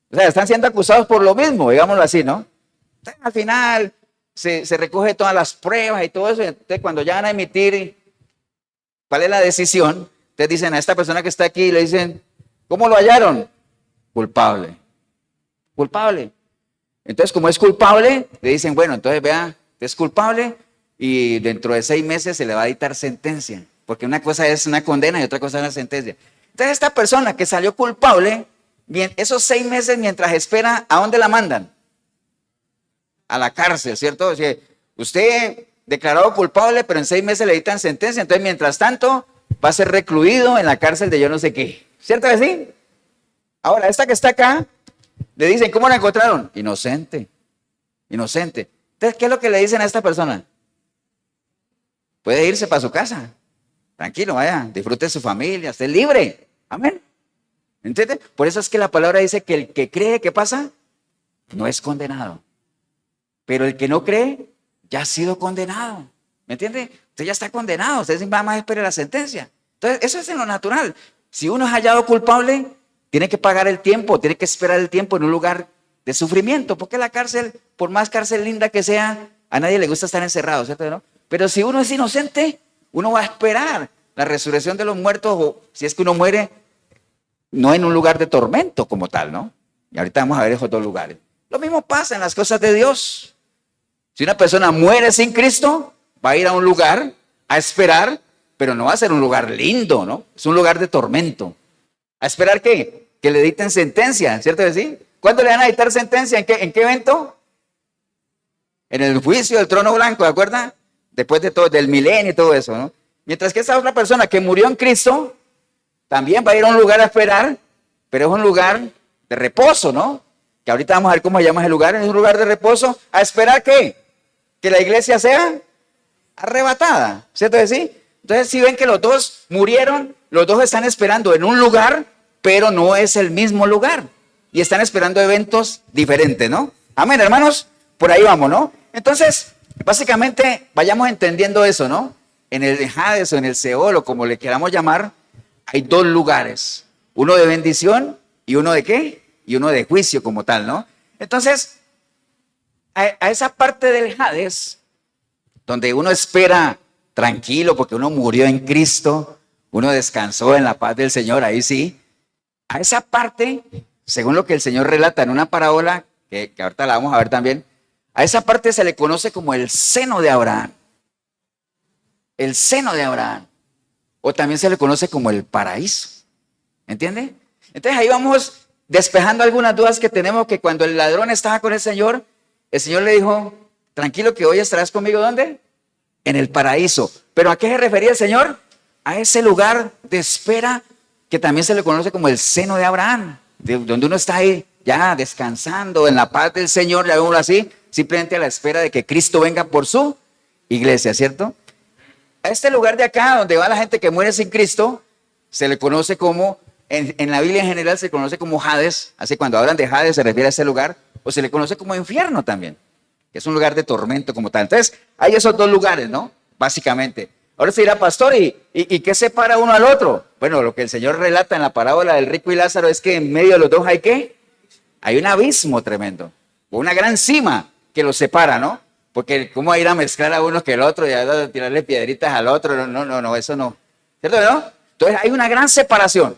O sea, están siendo acusados por lo mismo, digámoslo así, ¿no? Entonces, al final se recoge todas las pruebas y todo eso. Entonces, cuando ya van a emitir cuál es la decisión, ustedes dicen a esta persona que está aquí, le dicen, ¿cómo lo hallaron? Culpable. Culpable. Entonces, como es culpable, le dicen, bueno, entonces vea, es culpable y dentro de 6 meses se le va a dictar sentencia. Porque una cosa es una condena y otra cosa es una sentencia. Entonces, esta persona que salió culpable, esos 6 meses mientras espera, ¿a dónde la mandan? A la cárcel, ¿cierto? O sea, usted declarado culpable, pero en 6 meses le dictan sentencia. Entonces, mientras tanto, va a ser recluido en la cárcel de yo no sé qué. ¿Cierto que sí? Ahora, esta que está acá, le dicen, ¿cómo la encontraron? Inocente. Inocente. Entonces, ¿qué es lo que le dicen a esta persona? Puede irse para su casa. Tranquilo, vaya, disfrute de su familia, esté libre. Amén. ¿Entiende? Por eso es que la palabra dice que el que cree, ¿qué pasa? No es condenado. Pero el que no cree, ya ha sido condenado. ¿Me entiende? Usted ya está condenado, usted nada más espera la sentencia. Entonces, eso es en lo natural. Si uno es hallado culpable, tiene que pagar el tiempo, tiene que esperar el tiempo en un lugar de sufrimiento, porque la cárcel, por más cárcel linda que sea, a nadie le gusta estar encerrado, ¿cierto? ¿No? Pero si uno es inocente, uno va a esperar la resurrección de los muertos, o si es que uno muere no en un lugar de tormento como tal, ¿no? Y ahorita vamos a ver esos dos lugares. Lo mismo pasa en las cosas de Dios. Si una persona muere sin Cristo, va a ir a un lugar a esperar, pero no va a ser un lugar lindo, ¿no? Es un lugar de tormento. ¿A esperar qué? Que le dicten sentencia, ¿cierto que sí? ¿Cuándo le van a dictar sentencia? ¿En qué evento? En el juicio del trono blanco, ¿de acuerdo? Después de todo, del milenio y todo eso, ¿no? Mientras que esa otra persona que murió en Cristo, también va a ir a un lugar a esperar, pero es un lugar de reposo, ¿no? Que ahorita vamos a ver cómo se llama ese lugar. Es un lugar de reposo. ¿A esperar qué? Que la iglesia sea arrebatada, ¿cierto que sí? Entonces, si ven que los dos murieron, los dos están esperando en un lugar, pero no es el mismo lugar. Y están esperando eventos diferentes, ¿no? Amén, hermanos. Por ahí vamos, ¿no? Entonces, básicamente, vayamos entendiendo eso, ¿no? En el Hades o en el Seol, o como le queramos llamar, hay dos lugares. Uno de bendición y uno de ¿qué? Y uno de juicio como tal, ¿no? Entonces, a esa parte del Hades, donde uno espera tranquilo porque uno murió en Cristo, uno descansó en la paz del Señor, ahí sí. A esa parte, según lo que el Señor relata en una parábola, que ahorita la vamos a ver también, a esa parte se le conoce como el seno de Abraham. El seno de Abraham. O también se le conoce como el paraíso. ¿Entiende? Entonces ahí vamos despejando algunas dudas que tenemos, que cuando el ladrón estaba con el Señor le dijo, tranquilo que hoy estarás conmigo, ¿dónde? En el paraíso. ¿Pero a qué se refería el Señor? A ese lugar de espera que también se le conoce como el seno de Abraham, donde uno está ahí ya descansando en la paz del Señor, ya vemos así, simplemente a la espera de que Cristo venga por su iglesia, ¿cierto? A este lugar de acá, donde va la gente que muere sin Cristo, se le conoce como, en la Biblia en general se conoce como Hades, así cuando hablan de Hades se refiere a ese lugar, o se le conoce como infierno también, que es un lugar de tormento como tal. Entonces, hay esos dos lugares, ¿no? Básicamente. Ahora se dirá, pastor, ¿y qué separa uno al otro? Bueno, lo que el Señor relata en la parábola del rico y Lázaro es que en medio de los dos hay ¿qué? Hay un abismo tremendo, o una gran cima que los separa, ¿no? Porque cómo va a ir a mezclar a uno que el otro y a tirarle piedritas al otro, no, eso no. ¿Cierto, no? Entonces hay una gran separación.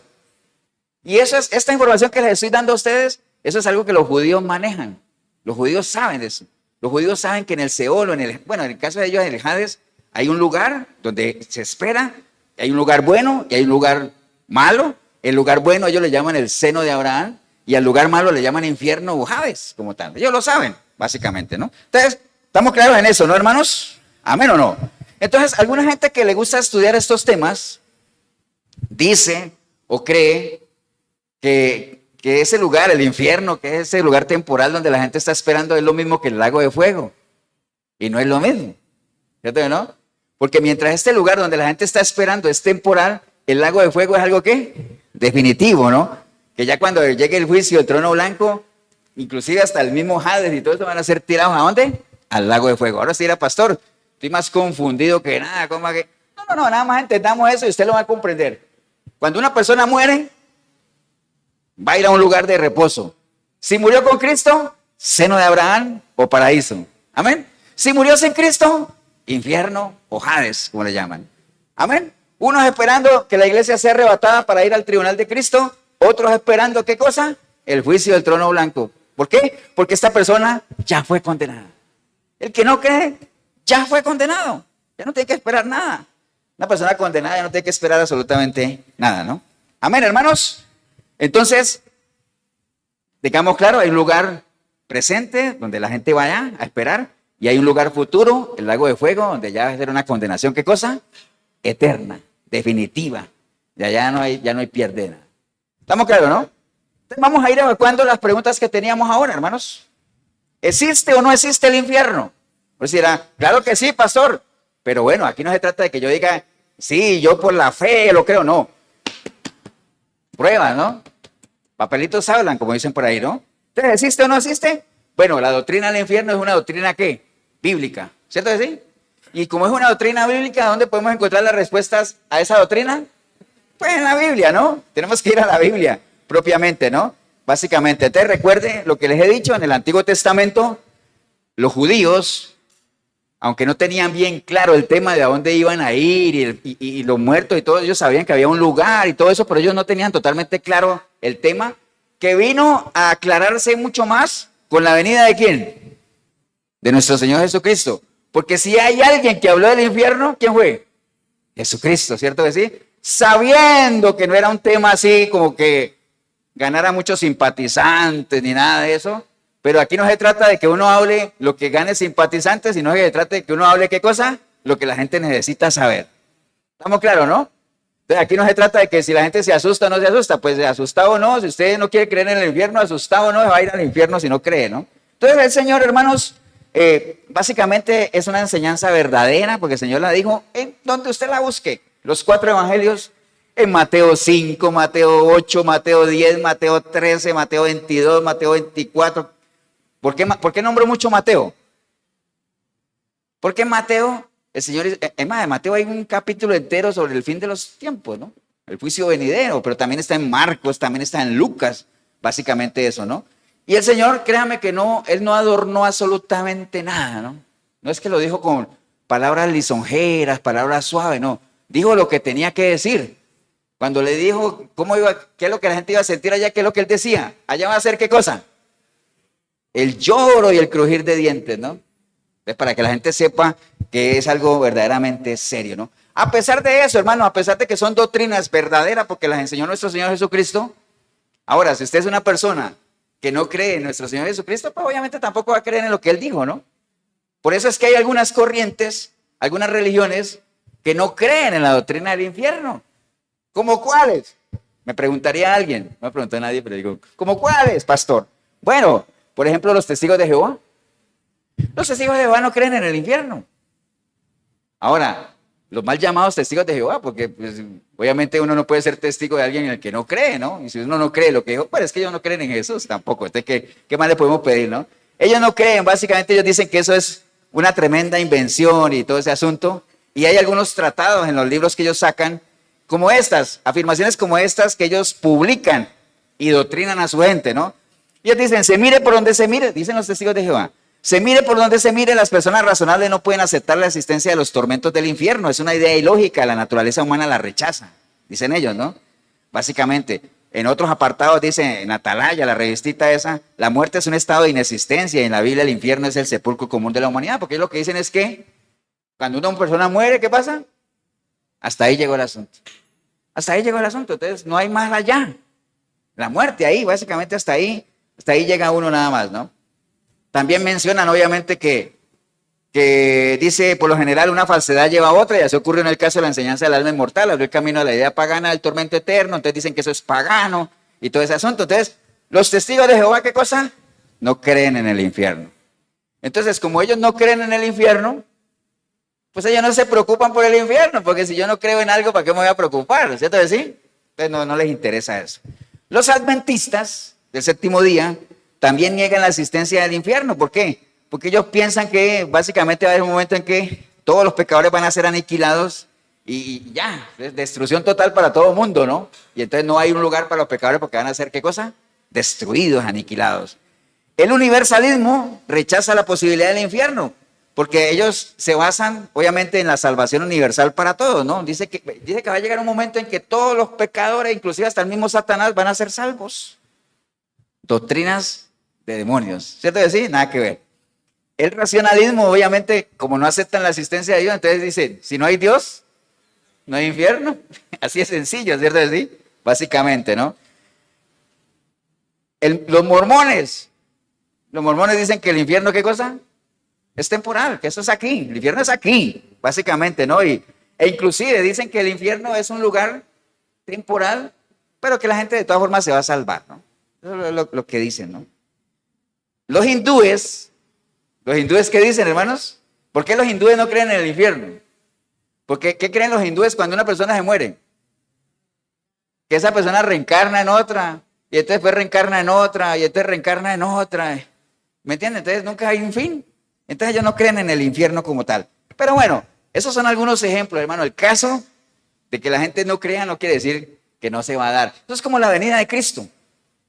Y eso es, esta información que les estoy dando a ustedes, eso es algo que los judíos manejan. Los judíos saben de eso. Los judíos saben que en el Seol, en el caso de ellos, en el Hades, hay un lugar donde se espera, hay un lugar bueno y hay un lugar malo. El lugar bueno ellos le llaman el seno de Abraham y al lugar malo le llaman infierno o Hades, como tal. Ellos lo saben, básicamente, ¿no? Entonces, ¿estamos claros en eso, no, hermanos? ¿Amén o no? Entonces, alguna gente que le gusta estudiar estos temas dice o cree que ese lugar, el infierno, que es ese lugar temporal donde la gente está esperando, es lo mismo que el lago de fuego. Y no es lo mismo. ¿Cierto, no? Porque mientras este lugar donde la gente está esperando es temporal, el lago de fuego es algo ¿qué? Definitivo, ¿no? Que ya cuando llegue el juicio, el trono blanco, inclusive hasta el mismo Hades y todo eso van a ser tirados ¿a dónde? Al lago de fuego. Ahora sí dirá, pastor, estoy más confundido que nada. ¿Cómo que? No, nada más entendamos eso y usted lo va a comprender. Cuando una persona muere, va a ir a un lugar de reposo. Si murió con Cristo, seno de Abraham o paraíso. Amén. Si murió sin Cristo, infierno o Hades, como le llaman. Amén. Unos esperando que la iglesia sea arrebatada para ir al tribunal de Cristo, otros esperando ¿qué cosa? El juicio del trono blanco. ¿Por qué? Porque esta persona ya fue condenada. El que no cree, ya fue condenado. Ya no tiene que esperar nada. Una persona condenada ya no tiene que esperar absolutamente nada, ¿no? Amén, hermanos. Entonces, digamos claro, hay un lugar presente donde la gente vaya a esperar y hay un lugar futuro, el lago de fuego, donde ya va a ser una condenación, ¿qué cosa? Eterna, definitiva. Ya no hay pierde nada. ¿Estamos claros, no? Entonces vamos a ir evacuando las preguntas que teníamos ahora, hermanos. ¿Existe o no existe el infierno? Pues dirá, claro que sí, pastor. Pero bueno, aquí no se trata de que yo diga, sí, yo por la fe lo creo, no. Pruebas, ¿no? Papelitos hablan, como dicen por ahí, ¿no? Entonces, ¿existe o no existe? Bueno, la doctrina del infierno es una doctrina ¿qué? Bíblica, ¿cierto que sí? Y como es una doctrina bíblica, ¿dónde podemos encontrar las respuestas a esa doctrina? Pues en la Biblia, ¿no? Tenemos que ir a la Biblia propiamente, ¿no? Básicamente, entonces recuerde lo que les he dicho en el Antiguo Testamento, los judíos, aunque no tenían bien claro el tema de a dónde iban a ir y los muertos y todo, ellos sabían que había un lugar y todo eso, pero ellos no tenían totalmente claro el tema, que vino a aclararse mucho más con la venida de ¿quién? De nuestro Señor Jesucristo. Porque si hay alguien que habló del infierno, ¿quién fue? Jesucristo, ¿cierto que sí? Sabiendo que no era un tema así como que ganara muchos simpatizantes ni nada de eso, pero aquí no se trata de que uno hable lo que gane simpatizantes, sino que se trata de que uno hable ¿qué cosa? Lo que la gente necesita saber. ¿Estamos claros, no? Entonces aquí no se trata de que si la gente se asusta o no se asusta, pues asustado o no, si usted no quiere creer en el infierno, asustado o no, se va a ir al infierno si no cree, ¿no? Entonces el Señor, hermanos, básicamente es una enseñanza verdadera, porque el Señor la dijo en donde usted la busque. Los 4 evangelios, en Mateo 5, Mateo 8, Mateo 10, Mateo 13, Mateo 22, Mateo 24. ¿Por qué nombro mucho Mateo? Porque en Mateo, el Señor, es más, en Mateo hay un capítulo entero sobre el fin de los tiempos, ¿no? El juicio venidero, pero también está en Marcos, también está en Lucas, básicamente eso, ¿no? Y el Señor, créame que no, Él no adornó absolutamente nada, ¿no? No es que lo dijo con palabras lisonjeras, palabras suaves, no. Dijo lo que tenía que decir. Cuando le dijo qué es lo que la gente iba a sentir allá, qué es lo que Él decía. Allá va a ser ¿qué cosa? El lloro y el crujir de dientes, ¿no? Entonces, para que la gente sepa que es algo verdaderamente serio, ¿no? A pesar de eso, hermano, a pesar de que son doctrinas verdaderas, porque las enseñó nuestro Señor Jesucristo. Ahora, si usted es una persona que no cree en nuestro Señor Jesucristo, pues obviamente tampoco va a creer en lo que Él dijo, ¿no? Por eso es que hay algunas corrientes, algunas religiones que no creen en la doctrina del infierno. ¿Cómo cuáles? Me preguntaría alguien, no me preguntó a nadie, pero digo, ¿cómo cuáles, pastor? Bueno, por ejemplo, los testigos de Jehová. Los testigos de Jehová no creen en el infierno. Ahora, los mal llamados testigos de Jehová, porque pues, obviamente uno no puede ser testigo de alguien en el que no cree, ¿no? Y si uno no cree lo que dijo, pues es que ellos no creen en Jesús tampoco. Entonces, ¿qué más le podemos pedir, no? Ellos no creen, básicamente ellos dicen que eso es una tremenda invención y todo ese asunto. Y hay algunos tratados en los libros que ellos sacan, como estas, afirmaciones como estas que ellos publican y doctrinan a su gente, ¿no? Ellos dicen, se mire por donde se mire, dicen los testigos de Jehová. Se mire por donde se mire, las personas razonables no pueden aceptar la existencia de los tormentos del infierno. Es una idea ilógica, la naturaleza humana la rechaza, dicen ellos, ¿no? Básicamente, en otros apartados dice, en Atalaya, la revistita esa, la muerte es un estado de inexistencia y en la Biblia el infierno es el sepulcro común de la humanidad, porque lo que dicen es que cuando una persona muere, ¿qué pasa? Hasta ahí llegó el asunto. Hasta ahí llegó el asunto, entonces no hay más allá. La muerte ahí, básicamente hasta ahí llega uno nada más, ¿no? También mencionan obviamente que dice, por lo general una falsedad lleva a otra, y así ocurrió en el caso de la enseñanza del alma inmortal, abrió el camino a la idea pagana del tormento eterno, entonces dicen que eso es pagano y todo ese asunto. Entonces, los testigos de Jehová, ¿qué cosa? No creen en el infierno. Entonces, como ellos no creen en el infierno, pues ellos no se preocupan por el infierno, porque si yo no creo en algo, ¿para qué me voy a preocupar? ¿Cierto que sí? Entonces no les interesa eso. Los adventistas del séptimo día también niegan la existencia del infierno. ¿Por qué? Porque ellos piensan que básicamente va a haber un momento en que todos los pecadores van a ser aniquilados y ya, es destrucción total para todo el mundo, ¿no? Y entonces no hay un lugar para los pecadores porque van a ser, ¿qué cosa? Destruidos, aniquilados. El universalismo rechaza la posibilidad del infierno, porque ellos se basan, obviamente, en la salvación universal para todos, ¿no? Dice que va a llegar un momento en que todos los pecadores, inclusive hasta el mismo Satanás, van a ser salvos. Doctrinas de demonios, ¿cierto que sí? Nada que ver. El racionalismo, obviamente, como no aceptan la existencia de Dios, entonces dicen, si no hay Dios, no hay infierno. Así es sencillo, ¿cierto que sí? Básicamente, ¿no? Los mormones dicen que el infierno, ¿qué cosa? Es temporal, que eso es aquí, el infierno es aquí, básicamente, ¿no? E inclusive dicen que el infierno es un lugar temporal, pero que la gente de todas formas se va a salvar, ¿no? Eso es lo que dicen, ¿no? Los hindúes, ¿qué dicen, hermanos? ¿Por qué los hindúes no creen en el infierno? ¿Qué creen los hindúes cuando una persona se muere? Que esa persona reencarna en otra, y entonces después reencarna en otra, y entonces reencarna en otra. ¿Me entienden? Entonces nunca hay un fin. Entonces ellos no creen en el infierno como tal. Pero bueno, esos son algunos ejemplos, hermano. El caso de que la gente no crea no quiere decir que no se va a dar. Eso es como la venida de Cristo.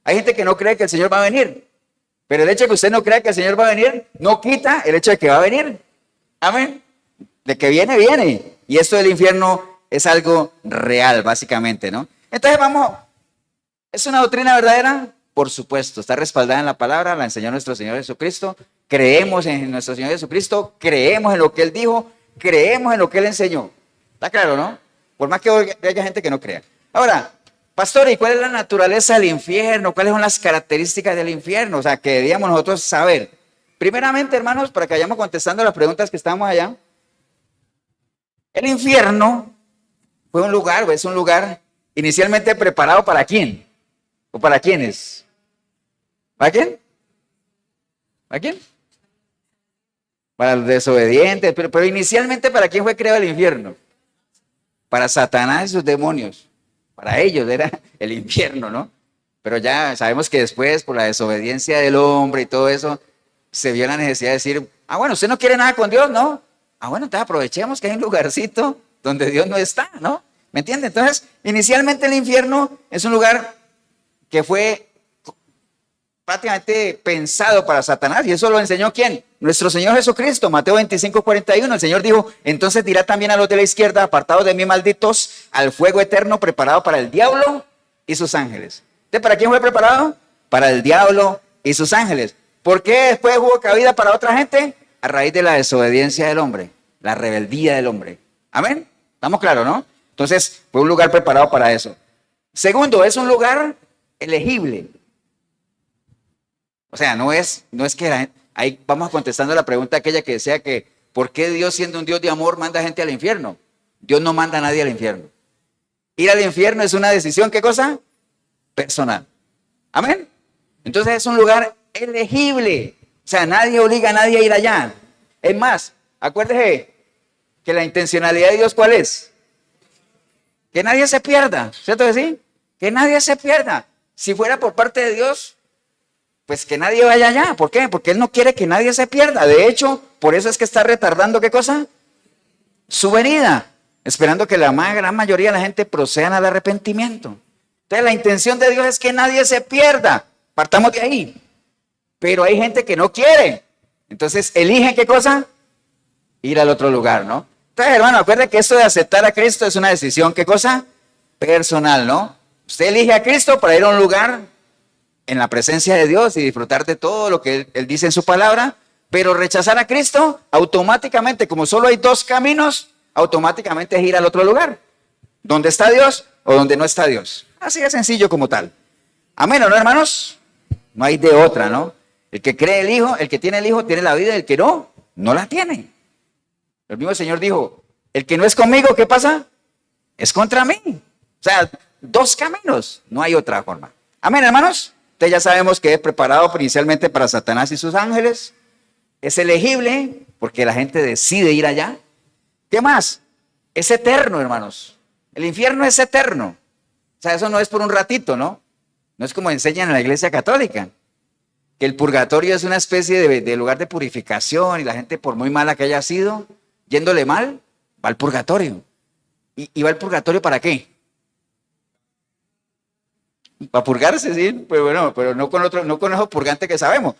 Hay gente que no cree que el Señor va a venir. Pero el hecho de que usted no crea que el Señor va a venir, no quita el hecho de que va a venir. Amén. De que viene, viene. Y esto del infierno es algo real, básicamente, ¿no? Entonces vamos ¿Es una doctrina verdadera? Por supuesto, está respaldada en la palabra, la enseñó nuestro Señor Jesucristo. Creemos en nuestro Señor Jesucristo, creemos en lo que Él dijo, creemos en lo que Él enseñó. ¿Está claro, no? Por más que haya gente que no crea. Ahora, pastor, ¿y cuál es la naturaleza del infierno? ¿Cuáles son las características del infierno? O sea, que deberíamos nosotros saber. Primeramente, hermanos, para que vayamos contestando las preguntas que estamos allá. El infierno fue un lugar, o es un lugar inicialmente preparado ¿para quién? ¿O para quiénes? ¿Para quién? ¿Para quién? Para los desobedientes, pero inicialmente ¿para quién fue creado el infierno? Para Satanás y sus demonios. Para ellos era el infierno, ¿no? Pero ya sabemos que después, por la desobediencia del hombre y todo eso, se vio la necesidad de decir, bueno, usted no quiere nada con Dios, ¿no? Bueno, entonces aprovechemos que hay un lugarcito donde Dios no está, ¿no? ¿Me entiende? Entonces, inicialmente el infierno es un lugar que fue prácticamente pensado para Satanás, y eso lo enseñó ¿quién? Nuestro Señor Jesucristo, Mateo 25:41. El Señor dijo, entonces dirá también a los de la izquierda, apartados de mí, malditos, al fuego eterno preparado para el diablo y sus ángeles. ¿Entonces para quién fue preparado? Para el diablo y sus ángeles. ¿Por qué después hubo cabida para otra gente? A raíz de la desobediencia del hombre, la rebeldía del hombre. Amén. ¿Estamos claros, no? Entonces fue un lugar preparado para eso. Segundo, es un lugar elegible. O sea, no es que ahí vamos contestando la pregunta aquella que decía que ¿por qué Dios, siendo un Dios de amor, manda gente al infierno? Dios no manda a nadie al infierno. Ir al infierno es una decisión, ¿qué cosa? Personal. Amén. Entonces es un lugar elegible. O sea, nadie obliga a nadie a ir allá. Es más, acuérdese que la intencionalidad de Dios, ¿cuál es? Que nadie se pierda, ¿cierto que sí? Que nadie se pierda. Si fuera por parte de Dios, pues que nadie vaya allá. ¿Por qué? Porque Él no quiere que nadie se pierda. De hecho, por eso es que está retardando, ¿qué cosa? Su venida. Esperando que la gran mayoría de la gente procedan al arrepentimiento. Entonces la intención de Dios es que nadie se pierda. Partamos de ahí. Pero hay gente que no quiere. Entonces elige ¿qué cosa? Ir al otro lugar, ¿no? Entonces, hermano, acuerde que esto de aceptar a Cristo es una decisión, ¿qué cosa? Personal, ¿no? Usted elige a Cristo para ir a un lugar en la presencia de Dios y disfrutar de todo lo que Él dice en su palabra, pero rechazar a Cristo automáticamente, como solo hay dos caminos, automáticamente es ir al otro lugar. ¿Dónde está Dios o donde no está Dios? Así de sencillo como tal. Amén, ¿no, hermanos? No hay de otra, ¿no? El que cree el Hijo, el que tiene el Hijo, tiene la vida, el que no, no la tiene. El mismo Señor dijo, el que no es conmigo, ¿qué pasa? Es contra mí. O sea, dos caminos, no hay otra forma. Amén, hermanos. Entonces ya sabemos que es preparado inicialmente para Satanás y sus ángeles. Es elegible porque la gente decide ir allá. ¿Qué más? Es eterno, hermanos. El infierno es eterno. O sea, eso no es por un ratito, ¿no? No es como enseñan en la Iglesia Católica, que el purgatorio es una especie de lugar de purificación y la gente, por muy mala que haya sido, yéndole mal, va al purgatorio. ¿Y va al purgatorio para qué? Para purgarse, sí, pues bueno, pero no con esos purgantes que sabemos.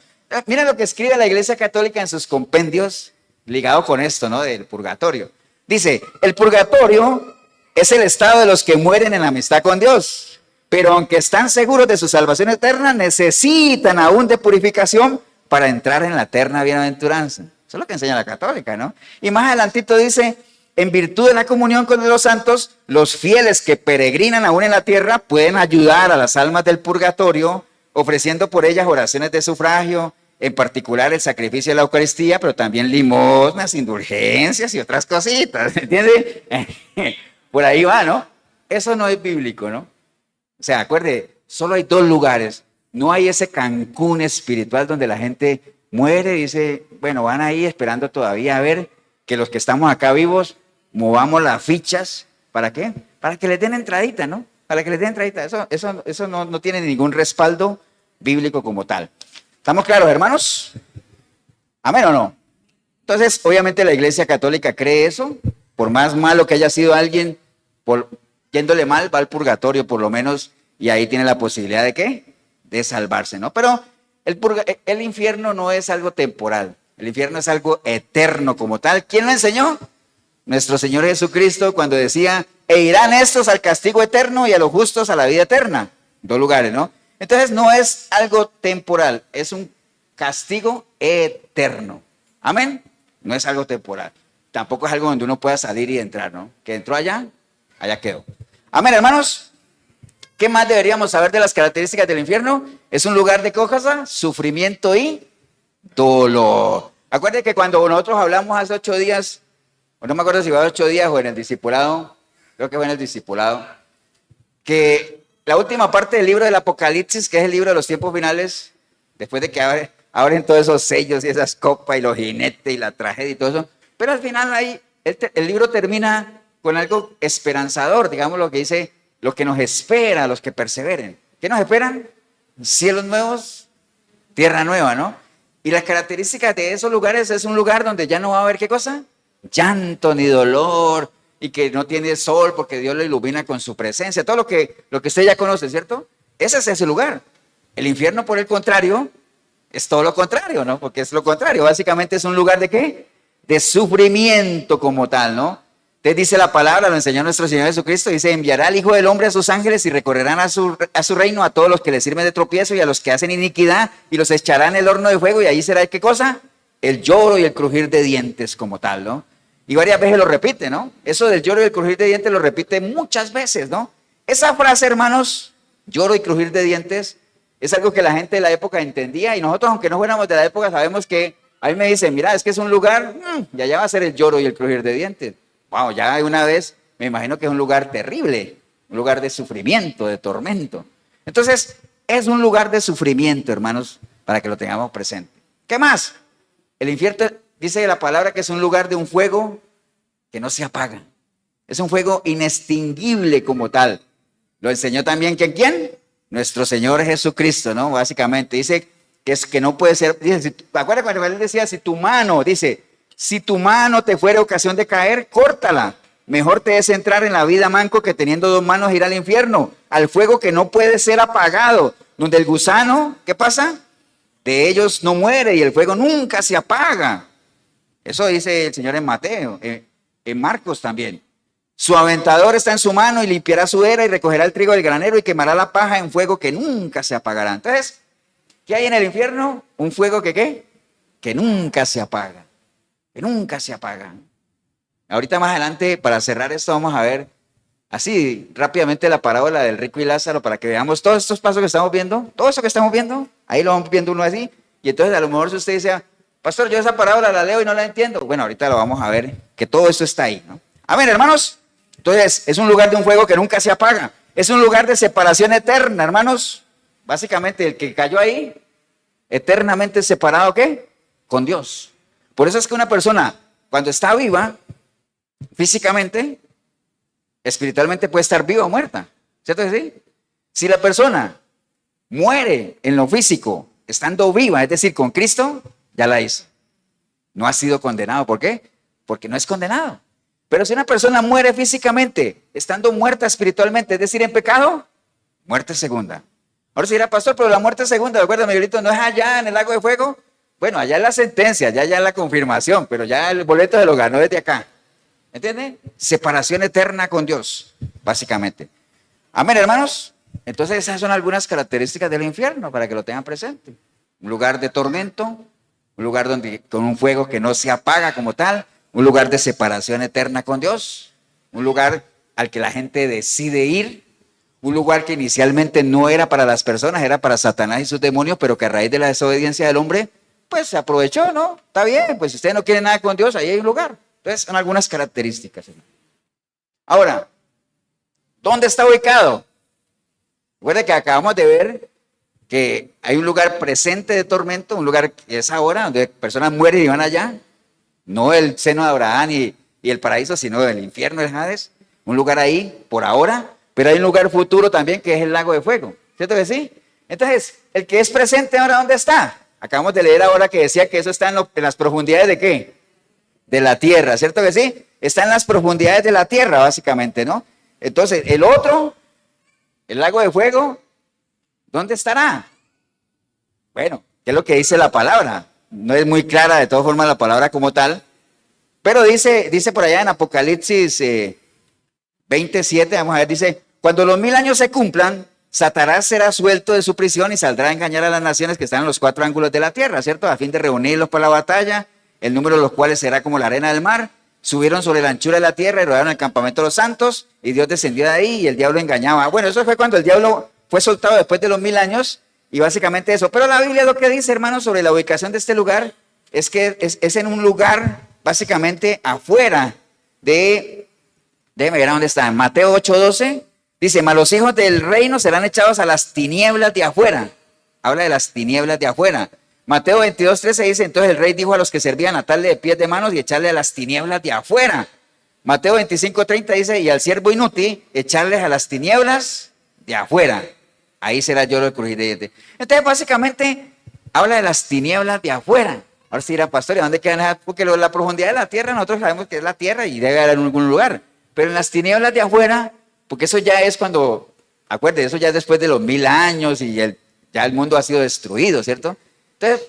Mira lo que escribe la Iglesia Católica en sus compendios ligado con esto, ¿no? Del purgatorio. Dice, el purgatorio es el estado de los que mueren en amistad con Dios, pero aunque están seguros de su salvación eterna, necesitan aún de purificación para entrar en la eterna bienaventuranza. Eso es lo que enseña la Católica, ¿no? Y más adelantito dice, en virtud de la comunión con los santos, los fieles que peregrinan aún en la tierra pueden ayudar a las almas del purgatorio, ofreciendo por ellas oraciones de sufragio, en particular el sacrificio de la Eucaristía, pero también limosnas, indulgencias y otras cositas, ¿entiende? Por ahí va, ¿no? Eso no es bíblico, ¿no? O sea, acuerde, solo hay dos lugares. No hay ese Cancún espiritual donde la gente muere y dice, bueno, van ahí esperando todavía a ver que los que estamos acá vivos movamos las fichas. ¿Para qué? Para que les den entradita, ¿no? Para que les den entradita. Eso no tiene ningún respaldo bíblico como tal. ¿Estamos claros, hermanos? ¿Amén o no? Entonces, obviamente la Iglesia Católica cree eso. Por más malo que haya sido alguien, yéndole mal, va al purgatorio por lo menos, y ahí tiene la posibilidad de ¿qué? De salvarse, ¿no? Pero el infierno no es algo temporal. El infierno es algo eterno como tal. ¿Quién lo enseñó? Nuestro Señor Jesucristo, cuando decía, e irán estos al castigo eterno y a los justos a la vida eterna. Dos lugares, ¿no? Entonces no es algo temporal, es un castigo eterno. Amén. No es algo temporal. Tampoco es algo donde uno pueda salir y entrar, ¿no? Que entró allá, allá quedó. Amén, hermanos. ¿Qué más deberíamos saber de las características del infierno? Es un lugar de ¿qué cosa? Sufrimiento y dolor. Acuérdense que cuando nosotros hablamos hace 8 días, o no me acuerdo si fue 8 días o en el discipulado, creo que fue en el discipulado, que la última parte del libro del Apocalipsis, que es el libro de los tiempos finales, después de que abren todos esos sellos y esas copas y los jinetes y la tragedia y todo eso, pero al final ahí el libro termina con algo esperanzador, digamos lo que dice, lo que nos espera, los que perseveren. ¿Qué nos esperan? Cielos nuevos, tierra nueva, ¿no? Y las características de esos lugares es un lugar donde ya no va a haber ¿qué cosa? Llanto ni dolor, y que no tiene sol porque Dios lo ilumina con su presencia. Todo lo que usted ya conoce, ¿cierto? Ese es ese lugar. El infierno, por el contrario, es todo lo contrario, ¿no? Porque es lo contrario. Básicamente es un lugar ¿de qué? De sufrimiento como tal, ¿no? Entonces dice la palabra, lo enseñó nuestro Señor Jesucristo, dice, enviará al Hijo del Hombre a sus ángeles y recorrerán a su reino a todos los que le sirven de tropiezo y a los que hacen iniquidad y los echarán en el horno de fuego y ahí será ¿qué cosa? El lloro y el crujir de dientes como tal, ¿no? Y varias veces lo repite, ¿no? Eso del lloro y el crujir de dientes lo repite muchas veces, ¿no? Esa frase, hermanos, lloro y crujir de dientes, es algo que la gente de la época entendía y nosotros, aunque no fuéramos de la época, sabemos que a mí me dicen, mira, es que es un lugar, y allá va a ser el lloro y el crujir de dientes. Wow, ya una vez me imagino que es un lugar terrible, un lugar de sufrimiento, de tormento. Entonces, es un lugar de sufrimiento, hermanos, para que lo tengamos presente. ¿Qué más? El infierno dice la palabra que es un lugar de un fuego que no se apaga. Es un fuego inextinguible como tal. Lo enseñó también ¿quién? Nuestro Señor Jesucristo, ¿no? Básicamente dice que es que no puede ser. Dice, acuérdate cuando él decía, si tu mano te fuera ocasión de caer, córtala. Mejor te es entrar en la vida manco que teniendo 2 manos ir al infierno, al fuego que no puede ser apagado, donde el gusano, ¿qué pasa? De ellos no muere y el fuego nunca se apaga. Eso dice el Señor en Mateo, en Marcos también. Su aventador está en su mano y limpiará su era y recogerá el trigo del granero y quemará la paja en fuego que nunca se apagará. Entonces, ¿qué hay en el infierno? Un fuego que ¿qué? Que nunca se apaga. Que nunca se apaga. Ahorita más adelante, para cerrar esto, vamos a ver así rápidamente la parábola del rico y Lázaro para que veamos todos estos pasos que estamos viendo, todo eso que estamos viendo, ahí lo vamos viendo uno así, y entonces a lo mejor si usted dice, pastor, yo esa parábola la leo y no la entiendo, bueno, ahorita lo vamos a ver, que todo eso está ahí, ¿no? Amén, hermanos. Entonces, es un lugar de un fuego que nunca se apaga, es un lugar de separación eterna, hermanos. Básicamente, el que cayó ahí, eternamente separado, ¿qué? Con Dios. Por eso es que una persona, cuando está viva, físicamente, espiritualmente puede estar viva o muerta, ¿cierto que sí? Si la persona muere en lo físico, estando viva, es decir, con Cristo, ya la hizo. No ha sido condenado. ¿Por qué? Porque no es condenado. Pero si una persona muere físicamente, estando muerta espiritualmente, es decir, en pecado, muerte segunda. Ahora se dirá, pastor, pero la muerte segunda, recuerda, Miguelito, ¿no es allá en el lago de fuego? Bueno, allá es la sentencia, allá es la confirmación, pero ya el boleto se lo ganó desde acá. ¿Entienden? Separación eterna con Dios, básicamente. Amén, hermanos. Entonces esas son algunas características del infierno para que lo tengan presente. Un lugar de tormento, un lugar donde con un fuego que no se apaga como tal, un lugar de separación eterna con Dios, un lugar al que la gente decide ir, un lugar que inicialmente no era para las personas, era para Satanás y sus demonios, pero que a raíz de la desobediencia del hombre, pues se aprovechó, ¿no? Está bien, pues si usted no quiere nada con Dios, ahí hay un lugar. Entonces, son algunas características. Ahora, ¿dónde está ubicado? Recuerda que acabamos de ver que hay un lugar presente de tormento, un lugar que es ahora, donde personas mueren y van allá. No el seno de Abraham y el paraíso, sino el infierno, el Hades. Un lugar ahí, por ahora, pero hay un lugar futuro también que es el lago de fuego. ¿Cierto que sí? Entonces, el que es presente ahora, ¿dónde está? Acabamos de leer ahora que decía que eso está en las profundidades de ¿qué? De la tierra, ¿cierto que sí? Está en las profundidades de la tierra, básicamente, ¿no? Entonces, el otro, el lago de fuego, ¿dónde estará? Bueno, ¿qué es lo que dice la palabra? No es muy clara de todas formas la palabra como tal, pero dice por allá en Apocalipsis 27, vamos a ver, dice, cuando los 1000 años se cumplan, Satanás será suelto de su prisión y saldrá a engañar a las naciones que están en los 4 ángulos de la tierra, ¿cierto? A fin de reunirlos para la batalla, el número de los cuales será como la arena del mar. Subieron sobre la anchura de la tierra y rodearon el campamento de los santos, y Dios descendió de ahí y el diablo engañaba. Bueno, eso fue cuando el diablo fue soltado después de los 1000 años, y básicamente eso. Pero la Biblia lo que dice, hermanos, sobre la ubicación de este lugar, es que es en un lugar básicamente afuera déjeme ver dónde está, en Mateo 8:12, dice, mas los hijos del reino serán echados a las tinieblas de afuera. Habla de las tinieblas de afuera. Mateo 22:13 dice, entonces el rey dijo a los que servían, atarle de pies de manos y echarle a las tinieblas de afuera. Mateo 25:30 dice, y al siervo inútil, echarles a las tinieblas de afuera. Ahí será yo lo crujir de dientes. Entonces, básicamente, habla de las tinieblas de afuera. Ahora sí dirá, pastor, ¿y dónde quedan? Porque la profundidad de la tierra, nosotros sabemos que es la tierra y debe haber en algún lugar. Pero en las tinieblas de afuera, porque eso ya es cuando, acuérdense, eso ya es después de los 1000 años y ya el mundo ha sido destruido, ¿cierto? Entonces,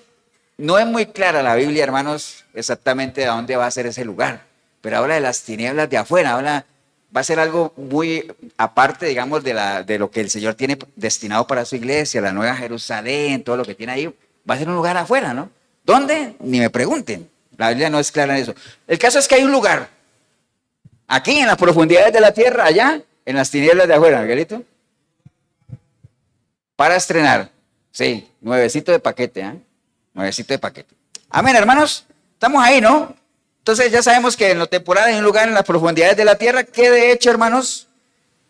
no es muy clara la Biblia, hermanos, exactamente a dónde va a ser ese lugar. Pero habla de las tinieblas de afuera, va a ser algo muy aparte, digamos, de lo que el Señor tiene destinado para su iglesia, la Nueva Jerusalén, todo lo que tiene ahí. Va a ser un lugar afuera, ¿no? ¿Dónde? Ni me pregunten. La Biblia no es clara en eso. El caso es que hay un lugar. Aquí, en las profundidades de la tierra, allá, en las tinieblas de afuera, Miguelito. Para estrenar. Sí, nuevecito de paquete, ¿eh? Nuevecito de paquete. Amén, hermanos. Estamos ahí, ¿no? Entonces ya sabemos que en lo temporal hay un lugar en las profundidades de la tierra que de hecho, hermanos,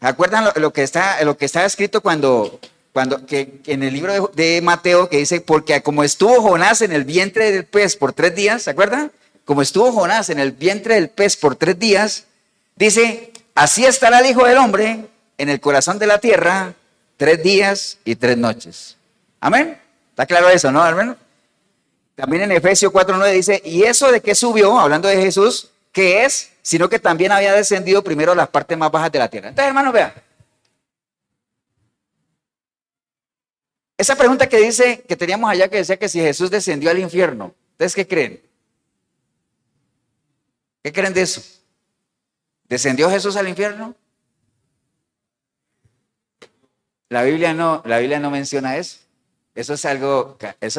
¿se acuerdan lo que está escrito que en el libro de Mateo que dice, porque como estuvo Jonás en el vientre del pez por 3 días, ¿se acuerdan? Como estuvo Jonás en el vientre del pez por 3 días, dice, así estará el Hijo del Hombre en el corazón de la tierra 3 días y 3 noches. Amén. ¿Está claro eso, no, hermano? También en Efesios 4:9 dice, y eso de que subió, hablando de Jesús, ¿qué es? Sino que también había descendido primero a las partes más bajas de la tierra. Entonces, hermanos, vean. Esa pregunta que dice, que teníamos allá, que decía que si Jesús descendió al infierno, ¿ustedes qué creen? ¿Qué creen de eso? ¿Descendió Jesús al infierno? La Biblia no menciona eso. Eso es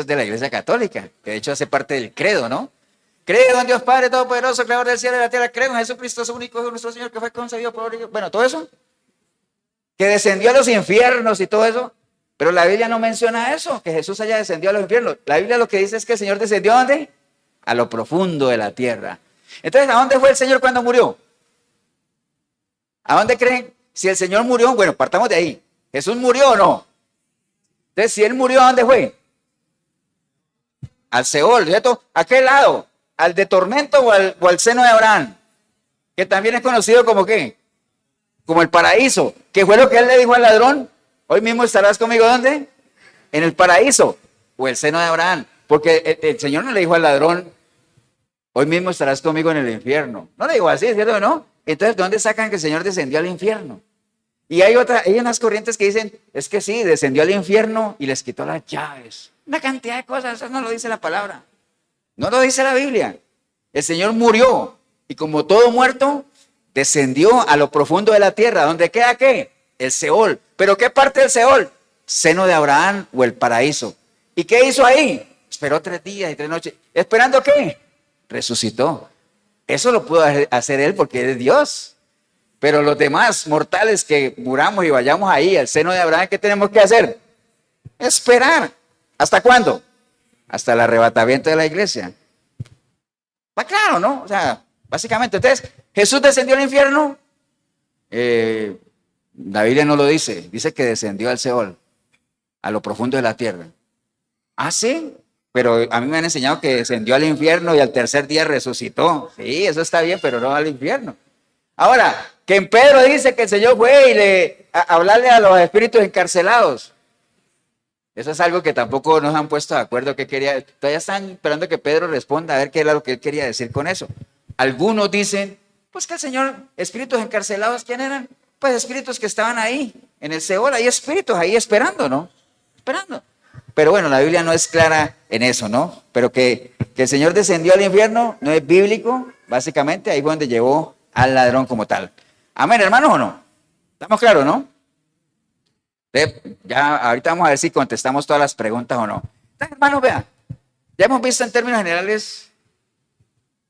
de la Iglesia Católica, que de hecho hace parte del credo, ¿no? Creo en Dios Padre Todopoderoso, Creador del cielo y de la tierra. Creo en Jesucristo, su único Hijo, nuestro Señor, que fue concebido por Dios. Bueno, todo eso. Que descendió a los infiernos y todo eso. Pero la Biblia no menciona eso, que Jesús haya descendido a los infiernos. La Biblia lo que dice es que el Señor descendió ¿a dónde? A lo profundo de la tierra. Entonces, ¿a dónde fue el Señor cuando murió? ¿A dónde creen? Si el Señor murió, bueno, partamos de ahí. ¿Jesús murió o no? Entonces, si Él murió, ¿a dónde fue? Al Seol, ¿cierto? ¿A qué lado? ¿Al de tormento o al seno de Abraham? Que también es conocido como ¿qué? Como el paraíso. ¿Qué fue lo que Él le dijo al ladrón? Hoy mismo estarás conmigo, ¿dónde? En el paraíso o el seno de Abraham. Porque el Señor no le dijo al ladrón, hoy mismo estarás conmigo en el infierno. No le dijo así, ¿cierto o no? Entonces, ¿de dónde sacan que el Señor descendió al infierno? Y hay unas corrientes que dicen, es que sí, descendió al infierno y les quitó las llaves. Una cantidad de cosas, eso no lo dice la palabra. No lo dice la Biblia. El Señor murió y como todo muerto, descendió a lo profundo de la tierra. ¿Dónde queda qué? El Seol. ¿Pero qué parte del Seol? Seno de Abraham o el paraíso. ¿Y qué hizo ahí? Esperó 3 días y 3 noches. ¿Esperando qué? Resucitó. Eso lo pudo hacer Él porque es Dios. Pero los demás mortales que muramos y vayamos ahí al seno de Abraham, ¿qué tenemos que hacer? Esperar. ¿Hasta cuándo? Hasta el arrebatamiento de la iglesia. Va claro, ¿no? O sea, básicamente, entonces, ¿Jesús descendió al infierno? La Biblia no lo dice. Dice que descendió al Seol, a lo profundo de la tierra. ¿Ah, sí? Pero a mí me han enseñado que descendió al infierno y al tercer día resucitó. Sí, eso está bien, pero no al infierno. Ahora, que en Pedro dice que el Señor fue a hablarle a los espíritus encarcelados. Eso es algo que tampoco nos han puesto de acuerdo qué quería. Todavía están esperando que Pedro responda a ver qué era lo que él quería decir con eso. Algunos dicen, pues que el Señor, espíritus encarcelados, ¿quién eran? Pues espíritus que estaban ahí, en el Seol, hay espíritus ahí esperando, ¿no? Esperando. Pero bueno, la Biblia no es clara en eso, ¿no? Pero que el Señor descendió al infierno no es bíblico, básicamente, ahí fue donde llevó al ladrón como tal. Amén, hermanos, ¿o no? ¿Estamos claros, no? Ya ahorita vamos a ver si contestamos todas las preguntas o no. Entonces, hermanos, vean, ya hemos visto en términos generales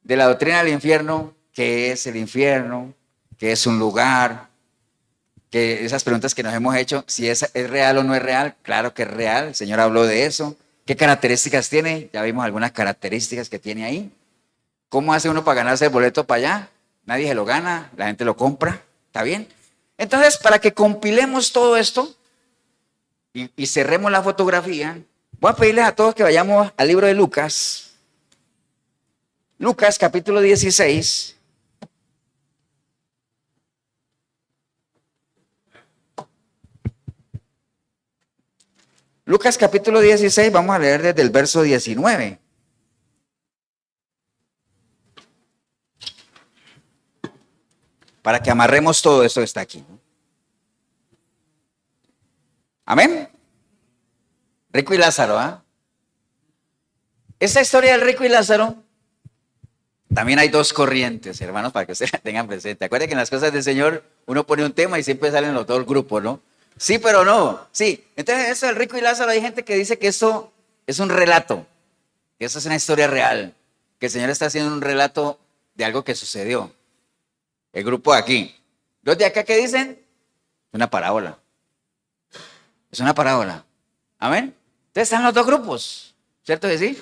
de la doctrina del infierno, qué es el infierno, qué es un lugar, que esas preguntas que nos hemos hecho, si es real o no es real, claro que es real, el Señor habló de eso. ¿Qué características tiene? Ya vimos algunas características que tiene ahí. ¿Cómo hace uno para ganarse el boleto para allá? Nadie se lo gana, la gente lo compra, ¿está bien? Entonces, para que compilemos todo esto y cerremos la fotografía, voy a pedirles a todos que vayamos al libro de Lucas. Lucas capítulo 16. Lucas capítulo 16, vamos a leer desde el verso 19. Para que amarremos todo esto que está aquí. Amén. Rico y Lázaro, ¿ah? Esta historia del rico y Lázaro, también hay dos corrientes, hermanos, para que ustedes la tengan presente. Acuérdense que en las cosas del Señor uno pone un tema y siempre salen los dos grupos, ¿no? Sí, pero no. Sí. Entonces, eso del rico y Lázaro, hay gente que dice que eso es un relato, que eso es una historia real, que el Señor está haciendo un relato de algo que sucedió. El grupo de aquí. Los de acá, ¿qué dicen? Es una parábola. Es una parábola. Amén. Entonces están los dos grupos, ¿cierto que sí?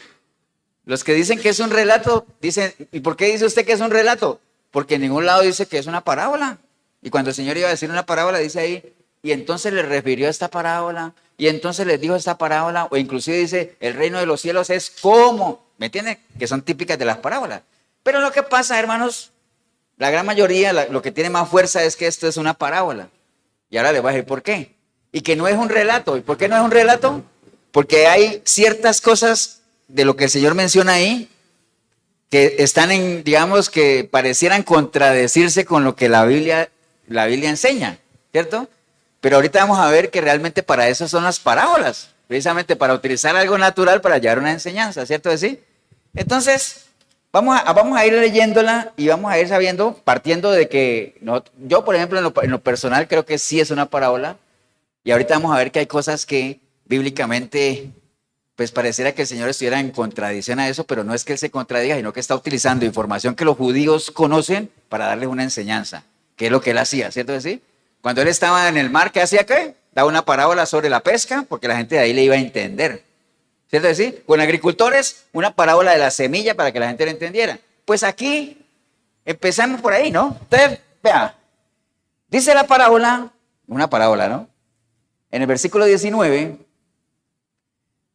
Los que dicen que es un relato, dicen, ¿y por qué dice usted que es un relato? Porque en ningún lado dice que es una parábola. Y cuando el Señor iba a decir una parábola, dice ahí, y entonces le refirió a esta parábola, y entonces les dijo esta parábola, o inclusive dice, el reino de los cielos es como, ¿me entienden? Que son típicas de las parábolas. Pero lo que pasa, hermanos, la gran mayoría, lo que tiene más fuerza es que esto es una parábola. Y ahora les voy a decir por qué. Y que no es un relato. ¿Y por qué no es un relato? Porque hay ciertas cosas de lo que el Señor menciona ahí que están en, digamos, que parecieran contradecirse con lo que la Biblia enseña, ¿cierto? Pero ahorita vamos a ver que realmente para eso son las parábolas, precisamente para utilizar algo natural para llevar una enseñanza, ¿cierto que sí? Entonces, vamos a ir leyéndola y vamos a ir sabiendo, partiendo de que yo, por ejemplo, en lo personal creo que sí es una parábola, y ahorita vamos a ver que hay cosas que bíblicamente, pues pareciera que el Señor estuviera en contradicción a eso, pero no es que Él se contradiga, sino que está utilizando información que los judíos conocen para darles una enseñanza, que es lo que Él hacía, ¿cierto que sí? Cuando Él estaba en el mar, ¿qué hacía qué? Daba una parábola sobre la pesca, porque la gente de ahí le iba a entender, ¿cierto que sí? Con agricultores, una parábola de la semilla para que la gente lo entendiera. Pues aquí empezamos por ahí, ¿no? Entonces, vea, dice la parábola, una parábola, ¿no? En el versículo 19,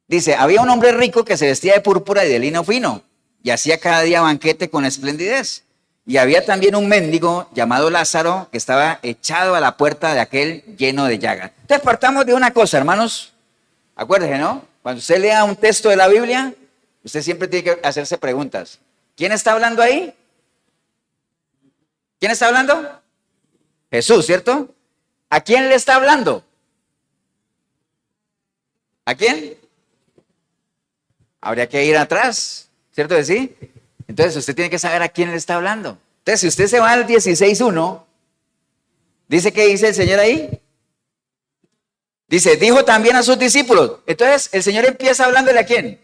dice, había un hombre rico que se vestía de púrpura y de lino fino, y hacía cada día banquete con esplendidez. Y había también un mendigo llamado Lázaro que estaba echado a la puerta de aquel lleno de llagas. Entonces partamos de una cosa, hermanos, acuérdense, ¿no? Cuando usted lea un texto de la Biblia, usted siempre tiene que hacerse preguntas. ¿Quién está hablando ahí? ¿Quién está hablando? Jesús, ¿cierto? ¿A quién le está hablando? ¿A quién? Habría que ir atrás, ¿cierto que sí? Entonces usted tiene que saber a quién le está hablando. Entonces si usted se va al 16:1, dice, ¿qué dice el Señor ahí? Dice, dijo también a sus discípulos. Entonces el Señor empieza hablándole ¿a quién?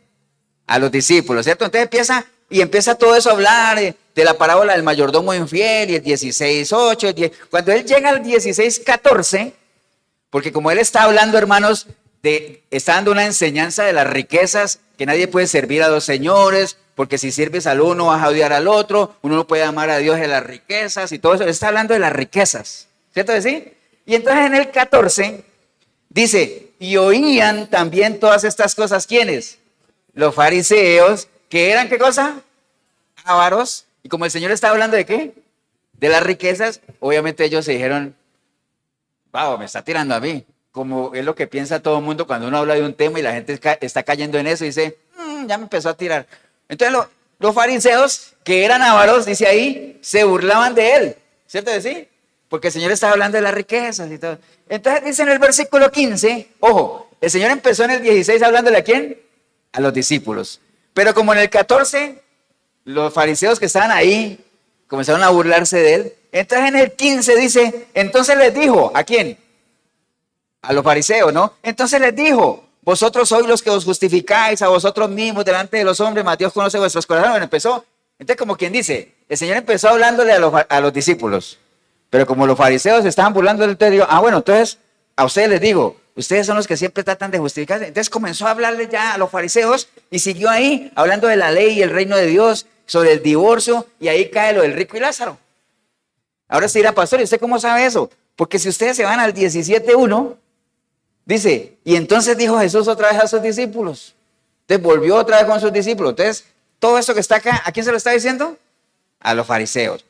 A los discípulos, ¿cierto? Entonces empieza todo eso a hablar de la parábola del mayordomo infiel y el 16:8. Cuando él llega al 16:14, porque como él está hablando, hermanos, está dando una enseñanza de las riquezas, que nadie puede servir a dos señores, porque si sirves al uno vas a odiar al otro, uno no puede amar a Dios de las riquezas y todo eso. Él está hablando de las riquezas, ¿cierto que sí? Y entonces en el 14 dice, y oían también todas estas cosas, ¿quiénes? Los fariseos, que eran, ¿qué cosa? Ávaros. Y como el Señor está hablando de ¿qué? De las riquezas, obviamente ellos se dijeron, wow, me está tirando a mí. Como es lo que piensa todo el mundo cuando uno habla de un tema y la gente está cayendo en eso y dice, ya me empezó a tirar. Entonces los fariseos, que eran ávaros, dice ahí, se burlaban de él, ¿cierto que sí? Porque el Señor estaba hablando de las riquezas y todo. Entonces dice en el versículo 15, ojo, el Señor empezó en el 16 hablándole ¿a quién? A los discípulos. Pero como en el 14, los fariseos que estaban ahí comenzaron a burlarse de él. Entonces en el 15 dice, entonces les dijo, ¿a quién? A los fariseos, ¿no? Entonces les dijo, vosotros sois los que os justificáis a vosotros mismos delante de los hombres, mas Dios conoce vuestros corazones. Bueno, empezó, entonces como quien dice, el Señor empezó hablándole a los discípulos, pero como los fariseos estaban burlando del Dios, bueno, entonces a ustedes les digo, ustedes son los que siempre tratan de justificarse. Entonces comenzó a hablarle ya a los fariseos y siguió ahí hablando de la ley y el reino de Dios, sobre el divorcio, y ahí cae lo del rico y Lázaro. Ahora sí dirá, pastor, ¿y usted cómo sabe eso? Porque si ustedes se van al 17:1, dice, y entonces dijo Jesús otra vez a sus discípulos. Entonces volvió otra vez con sus discípulos. Entonces, todo esto que está acá, ¿a quién se lo está diciendo? A los fariseos.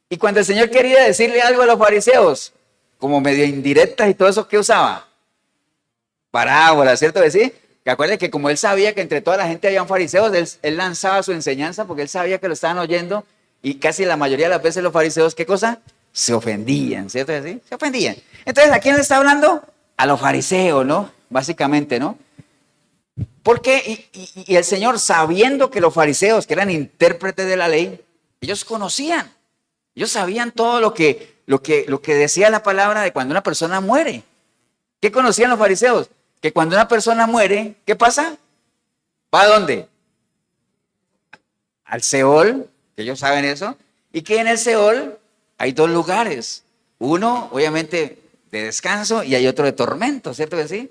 Y cuando el Señor quería decirle algo a los fariseos, como medio indirectas y todo eso, ¿qué usaba? Parábolas, ¿cierto? Decir, que acuérdense que como él sabía que entre toda la gente había fariseos, él lanzaba su enseñanza porque él sabía que lo estaban oyendo y casi la mayoría de las veces los fariseos, ¿qué cosa? Se ofendían, ¿cierto? ¿Sí? Se ofendían. Entonces, ¿a quién le está hablando? A los fariseos, ¿no? Básicamente, ¿no? Porque, y el Señor, sabiendo que los fariseos, que eran intérpretes de la ley, ellos conocían, ellos sabían todo lo que decía la palabra de cuando una persona muere. ¿Qué conocían los fariseos? Que cuando una persona muere, ¿qué pasa? ¿Va a dónde? Al Seol, que ellos saben eso, y que en el Seol hay dos lugares. Uno, obviamente, de descanso y hay otro de tormento, ¿cierto que sí?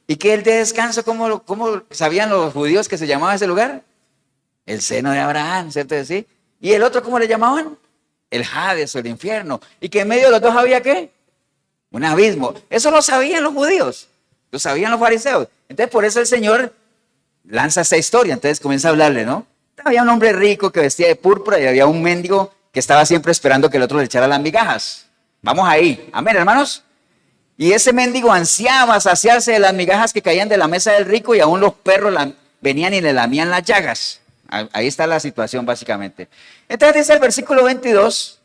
¿Y qué el de descanso? ¿Cómo sabían los judíos que se llamaba ese lugar? El seno de Abraham, ¿cierto que sí? ¿Y el otro cómo le llamaban? El Hades o el infierno. ¿Y que en medio de los dos había qué? Un abismo. Eso lo sabían los judíos, lo sabían los fariseos. Entonces por eso el Señor lanza esta historia. Entonces comienza a hablarle, ¿no? Había un hombre rico que vestía de púrpura y había un mendigo que estaba siempre esperando que el otro le echara las migajas. Vamos ahí. Amén, hermanos. Y ese mendigo ansiaba saciarse de las migajas que caían de la mesa del rico y aún los perros venían y le lamían las llagas. Ahí está la situación básicamente. Entonces dice el versículo 22,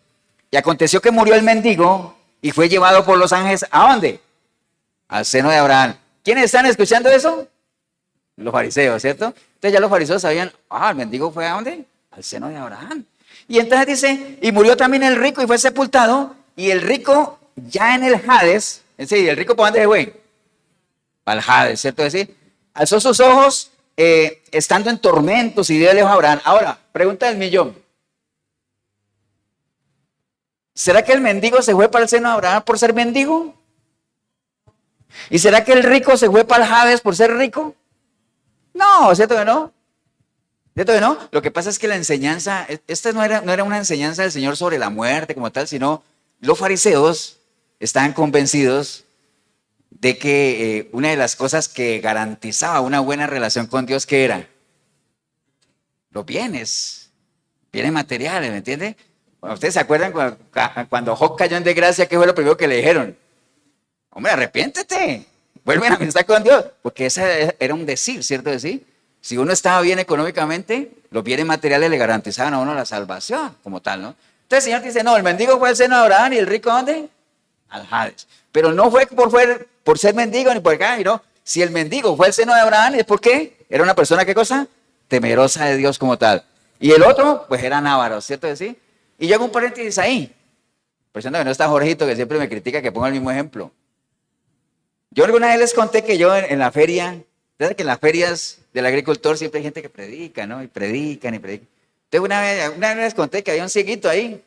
y aconteció que murió el mendigo y fue llevado por los ángeles, ¿a dónde? Al seno de Abraham. ¿Quiénes están escuchando eso? Los fariseos, ¿cierto? Entonces ya los fariseos sabían, el mendigo fue ¿a dónde? Al seno de Abraham. Y entonces dice, y murió también el rico y fue sepultado, y el rico ya en el Hades, es decir, ¿el rico por dónde se fue? Para el Hades, ¿cierto? Es decir, alzó sus ojos estando en tormentos y dio lejos a Abraham. Ahora, pregunta del millón. ¿Será que el mendigo se fue para el seno de Abraham por ser mendigo? ¿Y será que el rico se fue para el Hades por ser rico? No, ¿cierto que no? ¿Cierto que no? Lo que pasa es que la enseñanza, esta no era una enseñanza del Señor sobre la muerte como tal, sino los fariseos estaban convencidos de que una de las cosas que garantizaba una buena relación con Dios, ¿qué era? Los bienes materiales, ¿me entiende? ¿Ustedes se acuerdan cuando Job cayó en desgracia? ¿Qué fue lo primero que le dijeron? Hombre, arrepiéntete, vuelve a amistad con Dios, porque ese era un decir, ¿cierto? Decir, si uno estaba bien económicamente, los bienes materiales le garantizaban a uno la salvación, como tal, ¿no? Entonces el Señor dice, no, el mendigo fue al seno de Abraham y el rico, ¿dónde? Al Hades. Pero no fue por ser mendigo ni por acá, no. Si el mendigo fue al seno de Abraham, ¿es por qué? Era una persona, ¿qué cosa? Temerosa de Dios como tal. Y el otro, pues eran ávaros, ¿cierto? Decir. Y yo hago un paréntesis ahí. Por cierto que no está Jorgito, que siempre me critica que ponga el mismo ejemplo. Yo alguna vez les conté que yo en la feria, ¿sabes que en las ferias del agricultor siempre hay gente que predica, ¿no? Y predican y predican. Entonces una vez les conté que había un cieguito ahí.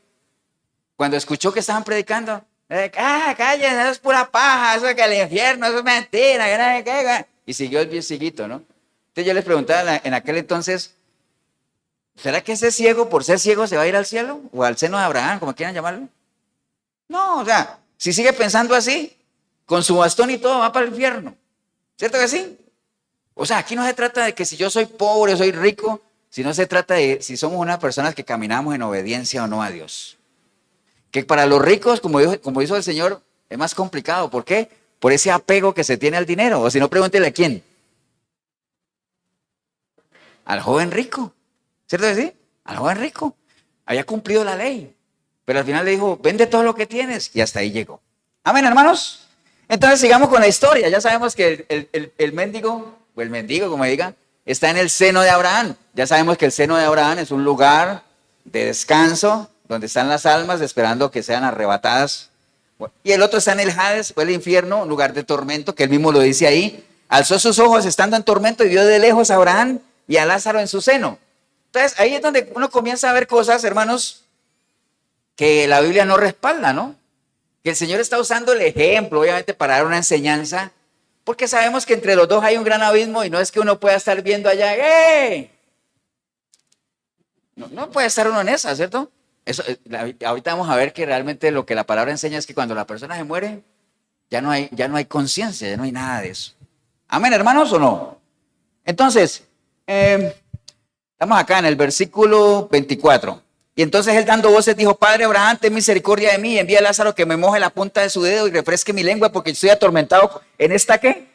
Cuando escuchó que estaban predicando, cállense, eso es pura paja, eso es que el infierno, eso es mentira. Y siguió el bien cieguito, ¿no? Entonces yo les preguntaba en aquel entonces, ¿será que ese ciego, por ser ciego, se va a ir al cielo? ¿O al seno de Abraham, como quieran llamarlo? No, o sea, si sigue pensando así, con su bastón y todo, va para el infierno. ¿Cierto que sí? O sea, aquí no se trata de que si yo soy pobre, soy rico, sino se trata de si somos unas personas que caminamos en obediencia o no a Dios. Que para los ricos, como hizo el Señor, es más complicado. ¿Por qué? Por ese apego que se tiene al dinero. O si no, pregúntele a quién. Al joven rico. ¿Cierto que sí? Al joven rico. Había cumplido la ley. Pero al final le dijo, vende todo lo que tienes. Y hasta ahí llegó. Amén, hermanos. Entonces sigamos con la historia. Ya sabemos que el mendigo, o el mendigo, como digan, está en el seno de Abraham. Ya sabemos que el seno de Abraham es un lugar de descanso, donde están las almas esperando que sean arrebatadas Y el otro está en el Hades, fue el infierno, un lugar de tormento, que él mismo lo dice ahí. Alzó sus ojos estando en tormento y vio de lejos a Abraham y a Lázaro en su seno. Entonces, ahí es donde uno comienza a ver cosas, hermanos, que la Biblia no respalda, ¿no? Que el Señor está usando el ejemplo, obviamente, para dar una enseñanza, porque sabemos que entre los dos hay un gran abismo y no es que uno pueda estar viendo allá, ¡eh! No puede estar uno en esa, ¿cierto? Eso, ahorita vamos a ver que realmente lo que la palabra enseña es que cuando la persona se muere, ya no hay conciencia, ya no hay nada de eso. ¿Amén, hermanos, o no? Entonces, estamos acá en el versículo 24. Y entonces él dando voces dijo, Padre Abraham, ten misericordia de mí y envía a Lázaro que me moje la punta de su dedo y refresque mi lengua porque estoy atormentado en esta ¿qué?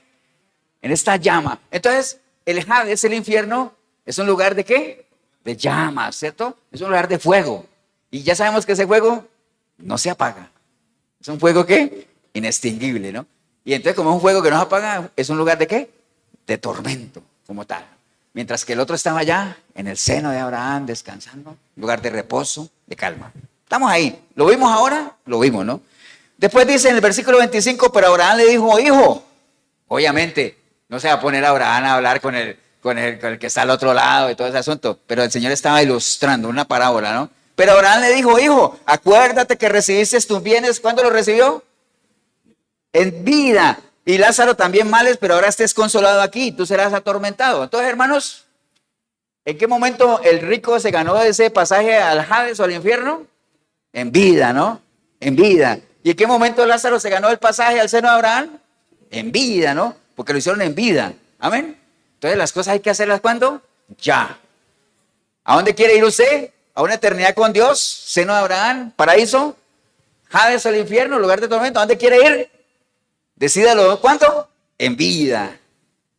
En esta llama. Entonces, el Hades, el infierno, es un lugar de ¿qué? De llamas, ¿cierto? Es un lugar de fuego. Y ya sabemos que ese fuego no se apaga. Es un fuego ¿qué? Inextinguible, ¿no? Y entonces como es un fuego que no se apaga, es un lugar de ¿qué? De tormento, como tal. Mientras que el otro estaba allá, en el seno de Abraham, descansando, lugar de reposo, de calma. Estamos ahí. ¿Lo vimos ahora? Lo vimos, ¿no? Después dice en el versículo 25, pero Abraham le dijo, hijo, obviamente, no se va a poner a Abraham a hablar con el que está al otro lado y todo ese asunto, pero el Señor estaba ilustrando una parábola, ¿no? Pero Abraham le dijo, hijo, acuérdate que recibiste tus bienes. ¿Cuándo los recibió? En vida. Y Lázaro también males, pero ahora estés consolado aquí, tú serás atormentado. Entonces, hermanos, ¿en qué momento el rico se ganó ese pasaje al Hades o al infierno? En vida, ¿no? En vida. ¿Y en qué momento Lázaro se ganó el pasaje al seno de Abraham? En vida, ¿no? Porque lo hicieron en vida. Amén. Entonces, las cosas hay que hacerlas ¿cuándo? Ya. ¿A dónde quiere ir usted? ¿A una eternidad con Dios? ¿Seno de Abraham? ¿Paraíso? ¿Hades o el infierno? ¿Lugar de tormento? ¿A dónde quiere ir? Decídalo, ¿cuánto? En vida.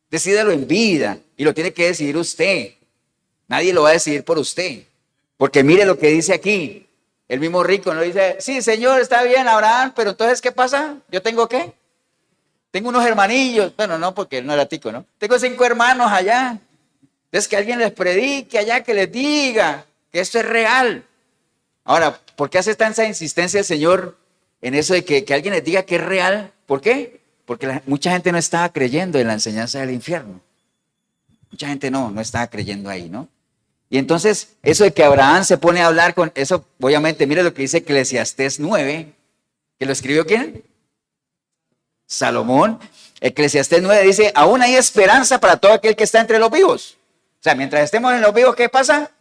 Decídalo en vida. Y lo tiene que decidir usted. Nadie lo va a decidir por usted. Porque mire lo que dice aquí. El mismo rico no dice, sí, Señor, está bien, Abraham, pero entonces, ¿qué pasa? ¿Yo tengo qué? Tengo unos hermanillos. Bueno, no, porque él no era tico, ¿no? Tengo 5 hermanos allá. Entonces, que alguien les predique allá, que les diga que esto es real. Ahora, ¿por qué hace tanta insistencia el Señor en eso de que alguien les diga que es real? ¿Por qué? Porque mucha gente no estaba creyendo en la enseñanza del infierno. Mucha gente no estaba creyendo ahí, ¿no? Y entonces, eso de que Abraham se pone a hablar con eso, obviamente, mire lo que dice Eclesiastés 9, que lo escribió ¿quién? Salomón. Eclesiastés 9 dice, aún hay esperanza para todo aquel que está entre los vivos. O sea, mientras estemos en los vivos, ¿qué pasa?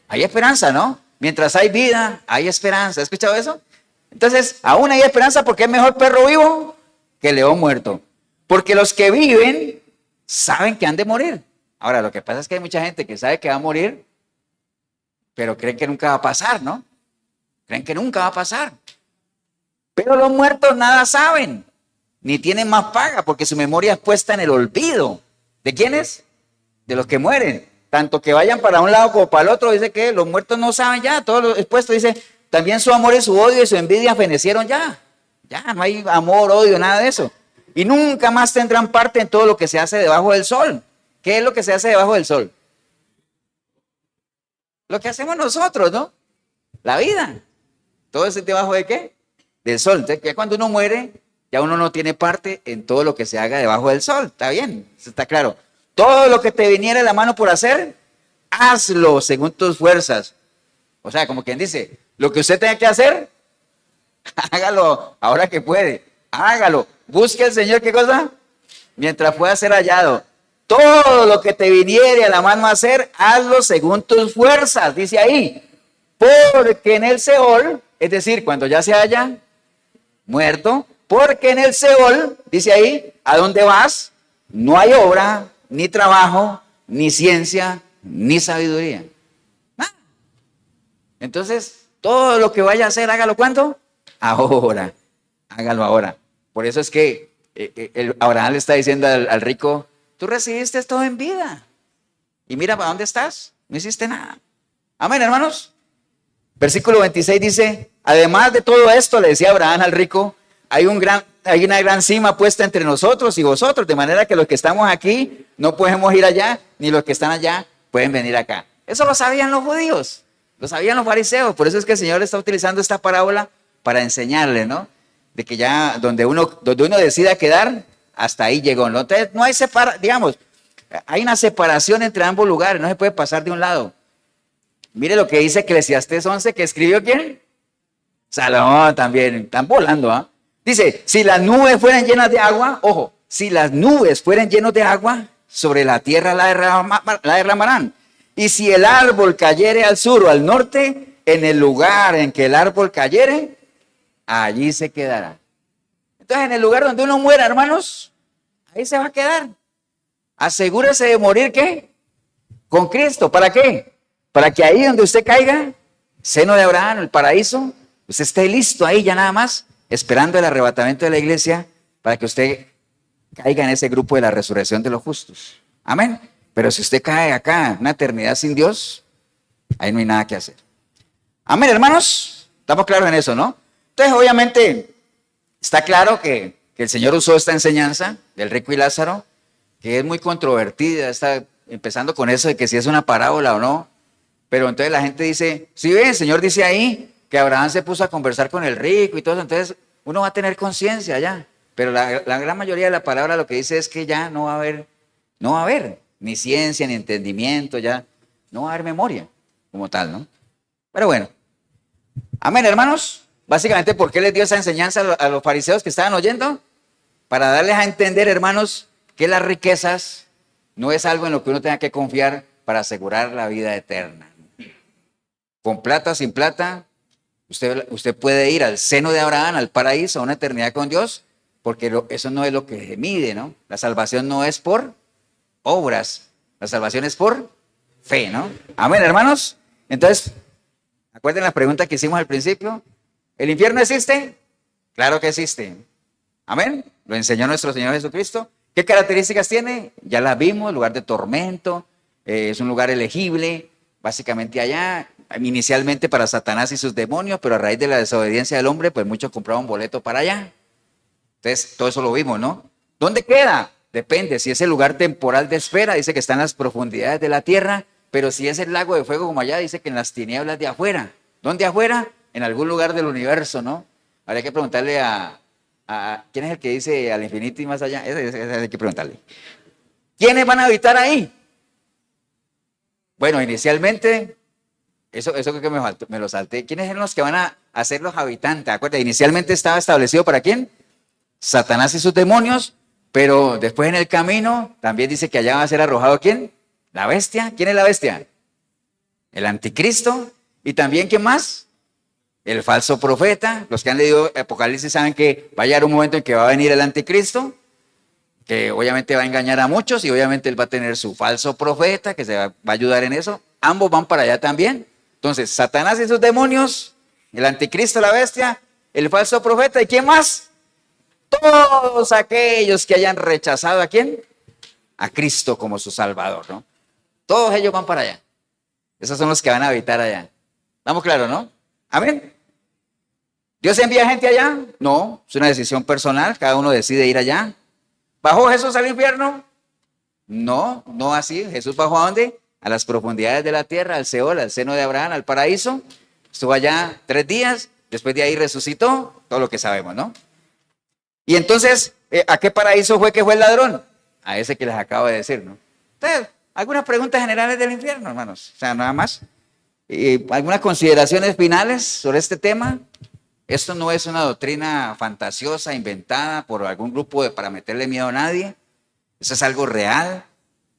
Hay esperanza, ¿no? Mientras hay vida, hay esperanza. ¿Has escuchado eso? Entonces, aún hay esperanza porque es mejor perro vivo que león muerto. Porque los que viven saben que han de morir. Ahora, lo que pasa es que hay mucha gente que sabe que va a morir, pero creen que nunca va a pasar, ¿no? Creen que nunca va a pasar. Pero los muertos nada saben, ni tienen más paga, porque su memoria es puesta en el olvido. ¿De quiénes? De los que mueren. Tanto que vayan para un lado como para el otro, dice que los muertos no saben ya, todo lo expuesto, dice, también su amor y su odio y su envidia fenecieron ya. Ya, no hay amor, odio, nada de eso. Y nunca más tendrán parte en todo lo que se hace debajo del sol. ¿Qué es lo que se hace debajo del sol? Lo que hacemos nosotros, ¿no? La vida. ¿Todo es debajo de qué? Del sol. Entonces, que cuando uno muere, ya uno no tiene parte en todo lo que se haga debajo del sol. ¿Está bien? Eso está claro. Todo lo que te viniera a la mano por hacer, hazlo según tus fuerzas. O sea, como quien dice, lo que usted tenga que hacer, hágalo ahora que puede. Hágalo. Busque al Señor, ¿qué cosa? Mientras pueda ser hallado. Todo lo que te viniere a la mano a hacer, hazlo según tus fuerzas, dice ahí. Porque en el Seol, es decir, cuando ya se haya muerto, porque en el Seol, dice ahí, ¿a dónde vas? No hay obra, ni trabajo, ni ciencia, ni sabiduría. ¿Ah? Entonces, todo lo que vaya a hacer, hágalo ¿cuándo? Ahora. Hágalo ahora. Por eso es que Abraham le está diciendo al rico, tú recibiste todo en vida. Y mira para dónde estás. No hiciste nada. Amén, hermanos. Versículo 26 dice, además de todo esto, le decía Abraham al rico, hay una gran cima puesta entre nosotros y vosotros, de manera que los que estamos aquí no podemos ir allá, ni los que están allá pueden venir acá. Eso lo sabían los judíos, lo sabían los fariseos, por eso es que el Señor está utilizando esta parábola para enseñarle, ¿no? de que ya donde uno decida quedar, hasta ahí llegó, ¿no? Entonces no hay digamos, hay una separación entre ambos lugares, no se puede pasar de un lado. Mire lo que dice Eclesiastés 11, que escribió ¿quién? Salomón también, están volando, ¿ah? Dice, si las nubes fueran llenas de agua, ojo, si las nubes fueran llenas de agua, sobre la tierra la derramarán. Y si el árbol cayere al sur o al norte, en el lugar en que el árbol cayere, allí se quedará. Entonces, en el lugar donde uno muera, hermanos, ahí se va a quedar. Asegúrese de morir, ¿qué? Con Cristo. ¿Para qué? Para que ahí donde usted caiga, seno de Abraham, el paraíso, usted esté listo ahí ya nada más, esperando el arrebatamiento de la iglesia, para que usted caiga en ese grupo de la resurrección de los justos. Amén. Pero si usted cae acá, una eternidad sin Dios, ahí no hay nada que hacer. Amén, hermanos. Estamos claros en eso, ¿no? Entonces, obviamente, está claro que el Señor usó esta enseñanza del rico y Lázaro, que es muy controvertida, está empezando con eso de que si es una parábola o no. Pero entonces la gente dice, sí ve, el Señor dice ahí que Abraham se puso a conversar con el rico y todo eso, entonces uno va a tener conciencia ya. Pero la gran mayoría de la palabra lo que dice es que ya no va a haber ni ciencia ni entendimiento, ya no va a haber memoria como tal, ¿no? Pero bueno, amén, hermanos. Básicamente, ¿por qué les dio esa enseñanza a los fariseos que estaban oyendo? Para darles a entender, hermanos, que las riquezas no es algo en lo que uno tenga que confiar para asegurar la vida eterna. Con plata, sin plata, usted puede ir al seno de Abraham, al paraíso, a una eternidad con Dios, porque eso no es lo que se mide, ¿no? La salvación no es por obras, la salvación es por fe, ¿no? Amén, hermanos. Entonces, acuerden la pregunta que hicimos al principio. ¿El infierno existe? Claro que existe. Amén. Lo enseñó nuestro Señor Jesucristo. ¿Qué características tiene? Ya las vimos, lugar de tormento, es un lugar elegible, básicamente allá, inicialmente para Satanás y sus demonios, pero a raíz de la desobediencia del hombre, pues muchos compraban un boleto para allá. Entonces, todo eso lo vimos, ¿no? ¿Dónde queda? Depende, si es el lugar temporal de espera, dice que está en las profundidades de la tierra, pero si es el lago de fuego como allá, dice que en las tinieblas de afuera. ¿Dónde afuera? En algún lugar del universo, ¿no? Habría que preguntarle ¿quién es el que dice al infinito y más allá? Ese hay que preguntarle. ¿Quiénes van a habitar ahí? Bueno, inicialmente, eso creo que me lo salté. ¿Quiénes son los que van a ser los habitantes? Acuérdate, inicialmente estaba establecido ¿para quién? Satanás y sus demonios, pero después en el camino también dice que allá va a ser arrojado ¿quién? La bestia. ¿Quién es la bestia? El anticristo. ¿Y también quién más? El falso profeta. Los que han leído Apocalipsis saben que va a llegar un momento en que va a venir el anticristo, que obviamente va a engañar a muchos y obviamente él va a tener su falso profeta que se va a ayudar en eso. Ambos van para allá también. Entonces, Satanás y sus demonios, el anticristo, la bestia, el falso profeta, ¿y quién más? Todos aquellos que hayan rechazado ¿a quién? A Cristo como su Salvador, ¿no? Todos ellos van para allá. Esos son los que van a habitar allá. ¿Estamos claros, no? Amén. ¿Dios envía gente allá? No, es una decisión personal, cada uno decide ir allá. ¿Bajó Jesús al infierno? No, no así. ¿Jesús bajó a dónde? A las profundidades de la tierra, al Seol, al seno de Abraham, al paraíso. Estuvo allá 3 días, después de ahí resucitó, todo lo que sabemos, ¿no? Y entonces, ¿a qué paraíso fue que fue el ladrón? A ese que les acabo de decir, ¿no? Entonces, algunas preguntas generales del infierno, hermanos. O sea, nada más. Algunas consideraciones finales sobre este tema. Esto no es una doctrina fantasiosa, inventada por algún grupo para meterle miedo a nadie. Eso es algo real,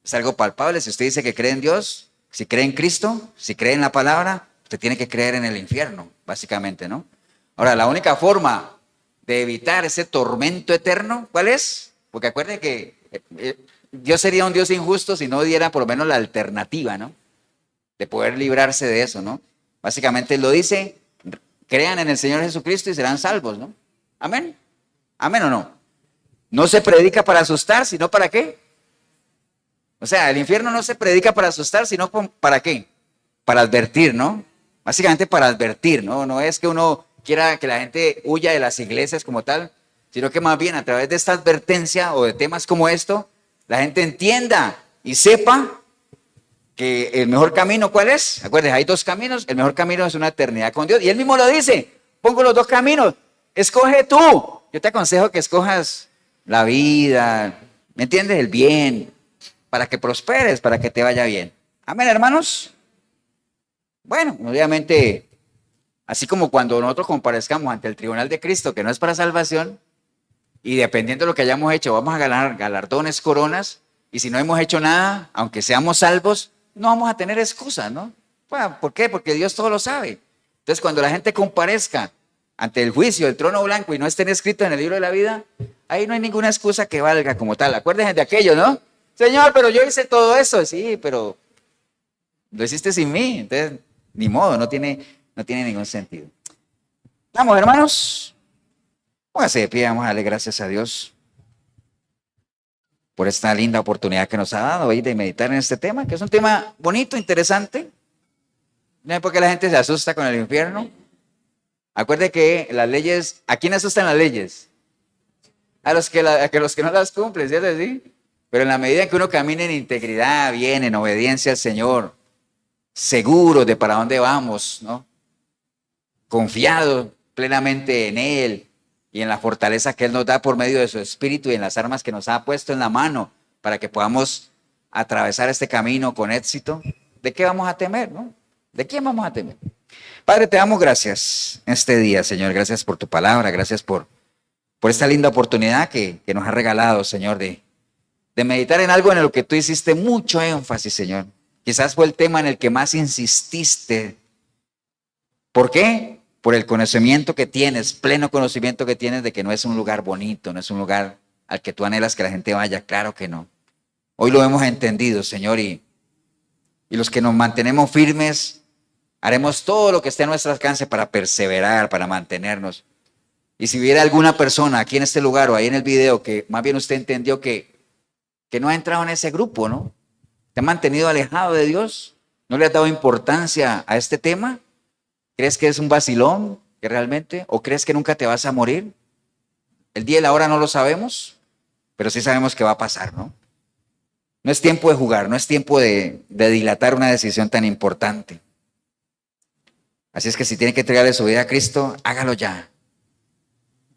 es algo palpable. Si usted dice que cree en Dios, si cree en Cristo, si cree en la palabra, usted tiene que creer en el infierno, básicamente, ¿no? Ahora, la única forma de evitar ese tormento eterno, ¿cuál es? Porque acuérdense que Dios sería un Dios injusto si no diera por lo menos la alternativa, ¿no? De poder librarse de eso, ¿no? Básicamente Él lo dice, crean en el Señor Jesucristo y serán salvos, ¿no? Amén. Amén o no. No se predica para asustar, sino ¿para qué? O sea, el infierno no se predica para asustar, sino ¿para qué? Para advertir, ¿no? Básicamente para advertir, ¿no? No es que uno quiera que la gente huya de las iglesias como tal, sino que más bien a través de esta advertencia o de temas como esto, la gente entienda y sepa que el mejor camino, ¿cuál es? Acuérdense, hay 2 caminos, el mejor camino es una eternidad con Dios, y Él mismo lo dice, pongo los 2 caminos, Escoge tú. Yo te aconsejo que escojas la vida, ¿me entiendes? El bien, para que prosperes, para que te vaya bien. Amén, hermanos. Bueno, obviamente, así como cuando nosotros comparezcamos ante el tribunal de Cristo, que no es para salvación, y dependiendo de lo que hayamos hecho, vamos a ganar galardones, coronas, y si no hemos hecho nada, aunque seamos salvos, no vamos a tener excusas, ¿no? Bueno, ¿por qué? Porque Dios todo lo sabe. Entonces, cuando la gente comparezca ante el juicio, el trono blanco, y no estén escritos en el libro de la vida, ahí no hay ninguna excusa que valga como tal. Acuérdense de aquello, ¿no? Señor, pero yo hice todo eso. Sí, pero lo hiciste sin mí. Entonces, ni modo, no tiene ningún sentido. Vamos, hermanos. Póngase de pie, vamos a darle gracias a Dios por esta linda oportunidad que nos ha dado hoy de meditar en este tema, que es un tema bonito, interesante. ¿No es porque la gente se asusta con el infierno? Acuerde que las leyes, ¿a quién asustan las leyes? A los que no las cumplen, ¿cierto? ¿Sí? Pero en la medida en que uno camina en integridad, bien, en obediencia al Señor, seguro de para dónde vamos, ¿no? Confiado plenamente en Él y en la fortaleza que Él nos da por medio de su Espíritu y en las armas que nos ha puesto en la mano para que podamos atravesar este camino con éxito, ¿de qué vamos a temer, no? ¿De quién vamos a temer? Padre, te damos gracias en este día, Señor. Gracias por tu palabra, gracias por esta linda oportunidad que nos ha regalado, Señor, de meditar en algo en lo que tú hiciste mucho énfasis, Señor. Quizás fue el tema en el que más insististe. ¿Por qué? Por el conocimiento que tienes, pleno conocimiento que tienes de que no es un lugar bonito, no es un lugar al que tú anhelas que la gente vaya. Claro que no. Hoy lo hemos entendido, Señor, y los que nos mantenemos firmes, haremos todo lo que esté a nuestro alcance para perseverar, para mantenernos. Y si hubiera alguna persona aquí en este lugar o ahí en el video que más bien usted entendió que no ha entrado en ese grupo, ¿no? ¿Te ha mantenido alejado de Dios? ¿No le has dado importancia a este tema? ¿Crees que es un vacilón que realmente? ¿O crees que nunca te vas a morir? El día y la hora no lo sabemos, pero sí sabemos que va a pasar, ¿no? No es tiempo de jugar, no es tiempo de dilatar una decisión tan importante. Así es que si tiene que entregarle su vida a Cristo, hágalo ya.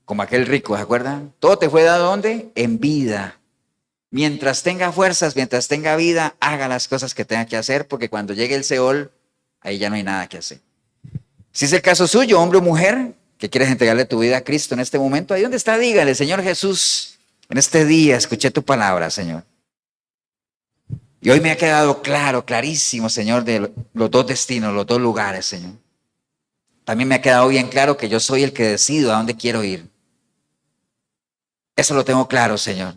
Como aquel rico, ¿se acuerdan? Todo te fue dado ¿dónde? En vida. Mientras tenga fuerzas, mientras tenga vida, haga las cosas que tenga que hacer, porque cuando llegue el Seol, ahí ya no hay nada que hacer. Si es el caso suyo, hombre o mujer, que quieres entregarle tu vida a Cristo en este momento, ahí donde está, dígale, Señor Jesús, en este día escuché tu palabra, Señor. Y hoy me ha quedado claro, clarísimo, Señor, de los dos destinos, los dos lugares, Señor. También me ha quedado bien claro que yo soy el que decido a dónde quiero ir. Eso lo tengo claro, Señor.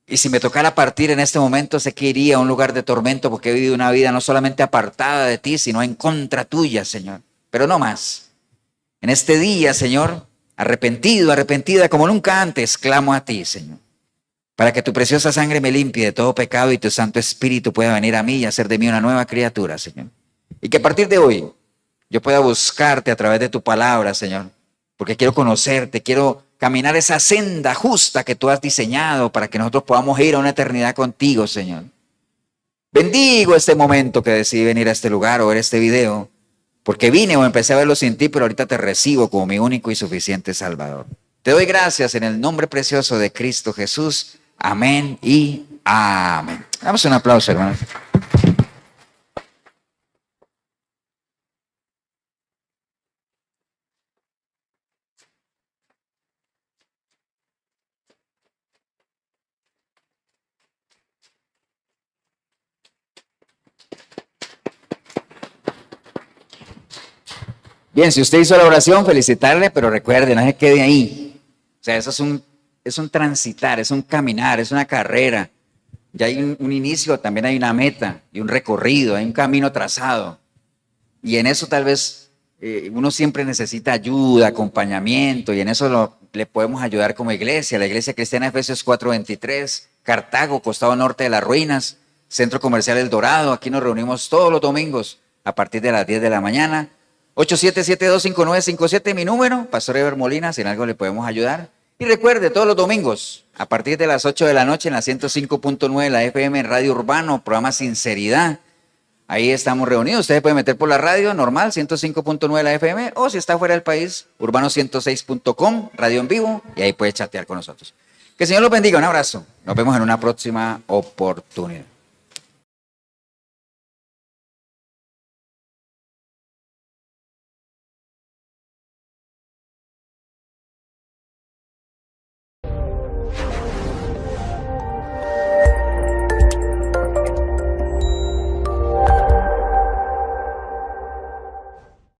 Y si me tocara partir en este momento, sé que iría a un lugar de tormento porque he vivido una vida no solamente apartada de ti, sino en contra tuya, Señor. Pero no más. En este día, Señor, arrepentido, arrepentida como nunca antes, clamo a ti, Señor, para que tu preciosa sangre me limpie de todo pecado y tu Santo Espíritu pueda venir a mí y hacer de mí una nueva criatura, Señor. Y que a partir de hoy yo pueda buscarte a través de tu palabra, Señor, porque quiero conocerte, quiero caminar esa senda justa que tú has diseñado para que nosotros podamos ir a una eternidad contigo, Señor. Bendigo este momento que decidí venir a este lugar o ver este video, porque vine o empecé a verlo sin ti, pero ahorita te recibo como mi único y suficiente Salvador. Te doy gracias en el nombre precioso de Cristo Jesús. Amén y amén. Damos un aplauso, hermano. Bien, si usted hizo la oración, felicitarle, pero recuerde, no se quede ahí. O sea, eso es un transitar, es un caminar, es una carrera. Ya hay un inicio, también hay una meta y un recorrido, hay un camino trazado. Y en eso tal vez uno siempre necesita ayuda, acompañamiento, y en eso le podemos ayudar como iglesia. La Iglesia Cristiana Efesios 4:23, Cartago, costado norte de las ruinas, Centro Comercial El Dorado. Aquí nos reunimos todos los domingos a partir de las 10 de la mañana. 87725957, mi número, Pastor Eber Molina, si en algo le podemos ayudar. Y recuerde, todos los domingos, a partir de las 8 de la noche en la 105.9 de la FM en Radio Urbano, programa Sinceridad. Ahí estamos reunidos. Ustedes pueden meter por la radio normal, 105.9 la FM, o si está fuera del país, urbano106.com, radio en vivo, y ahí puede chatear con nosotros. Que el Señor los bendiga. Un abrazo. Nos vemos en una próxima oportunidad.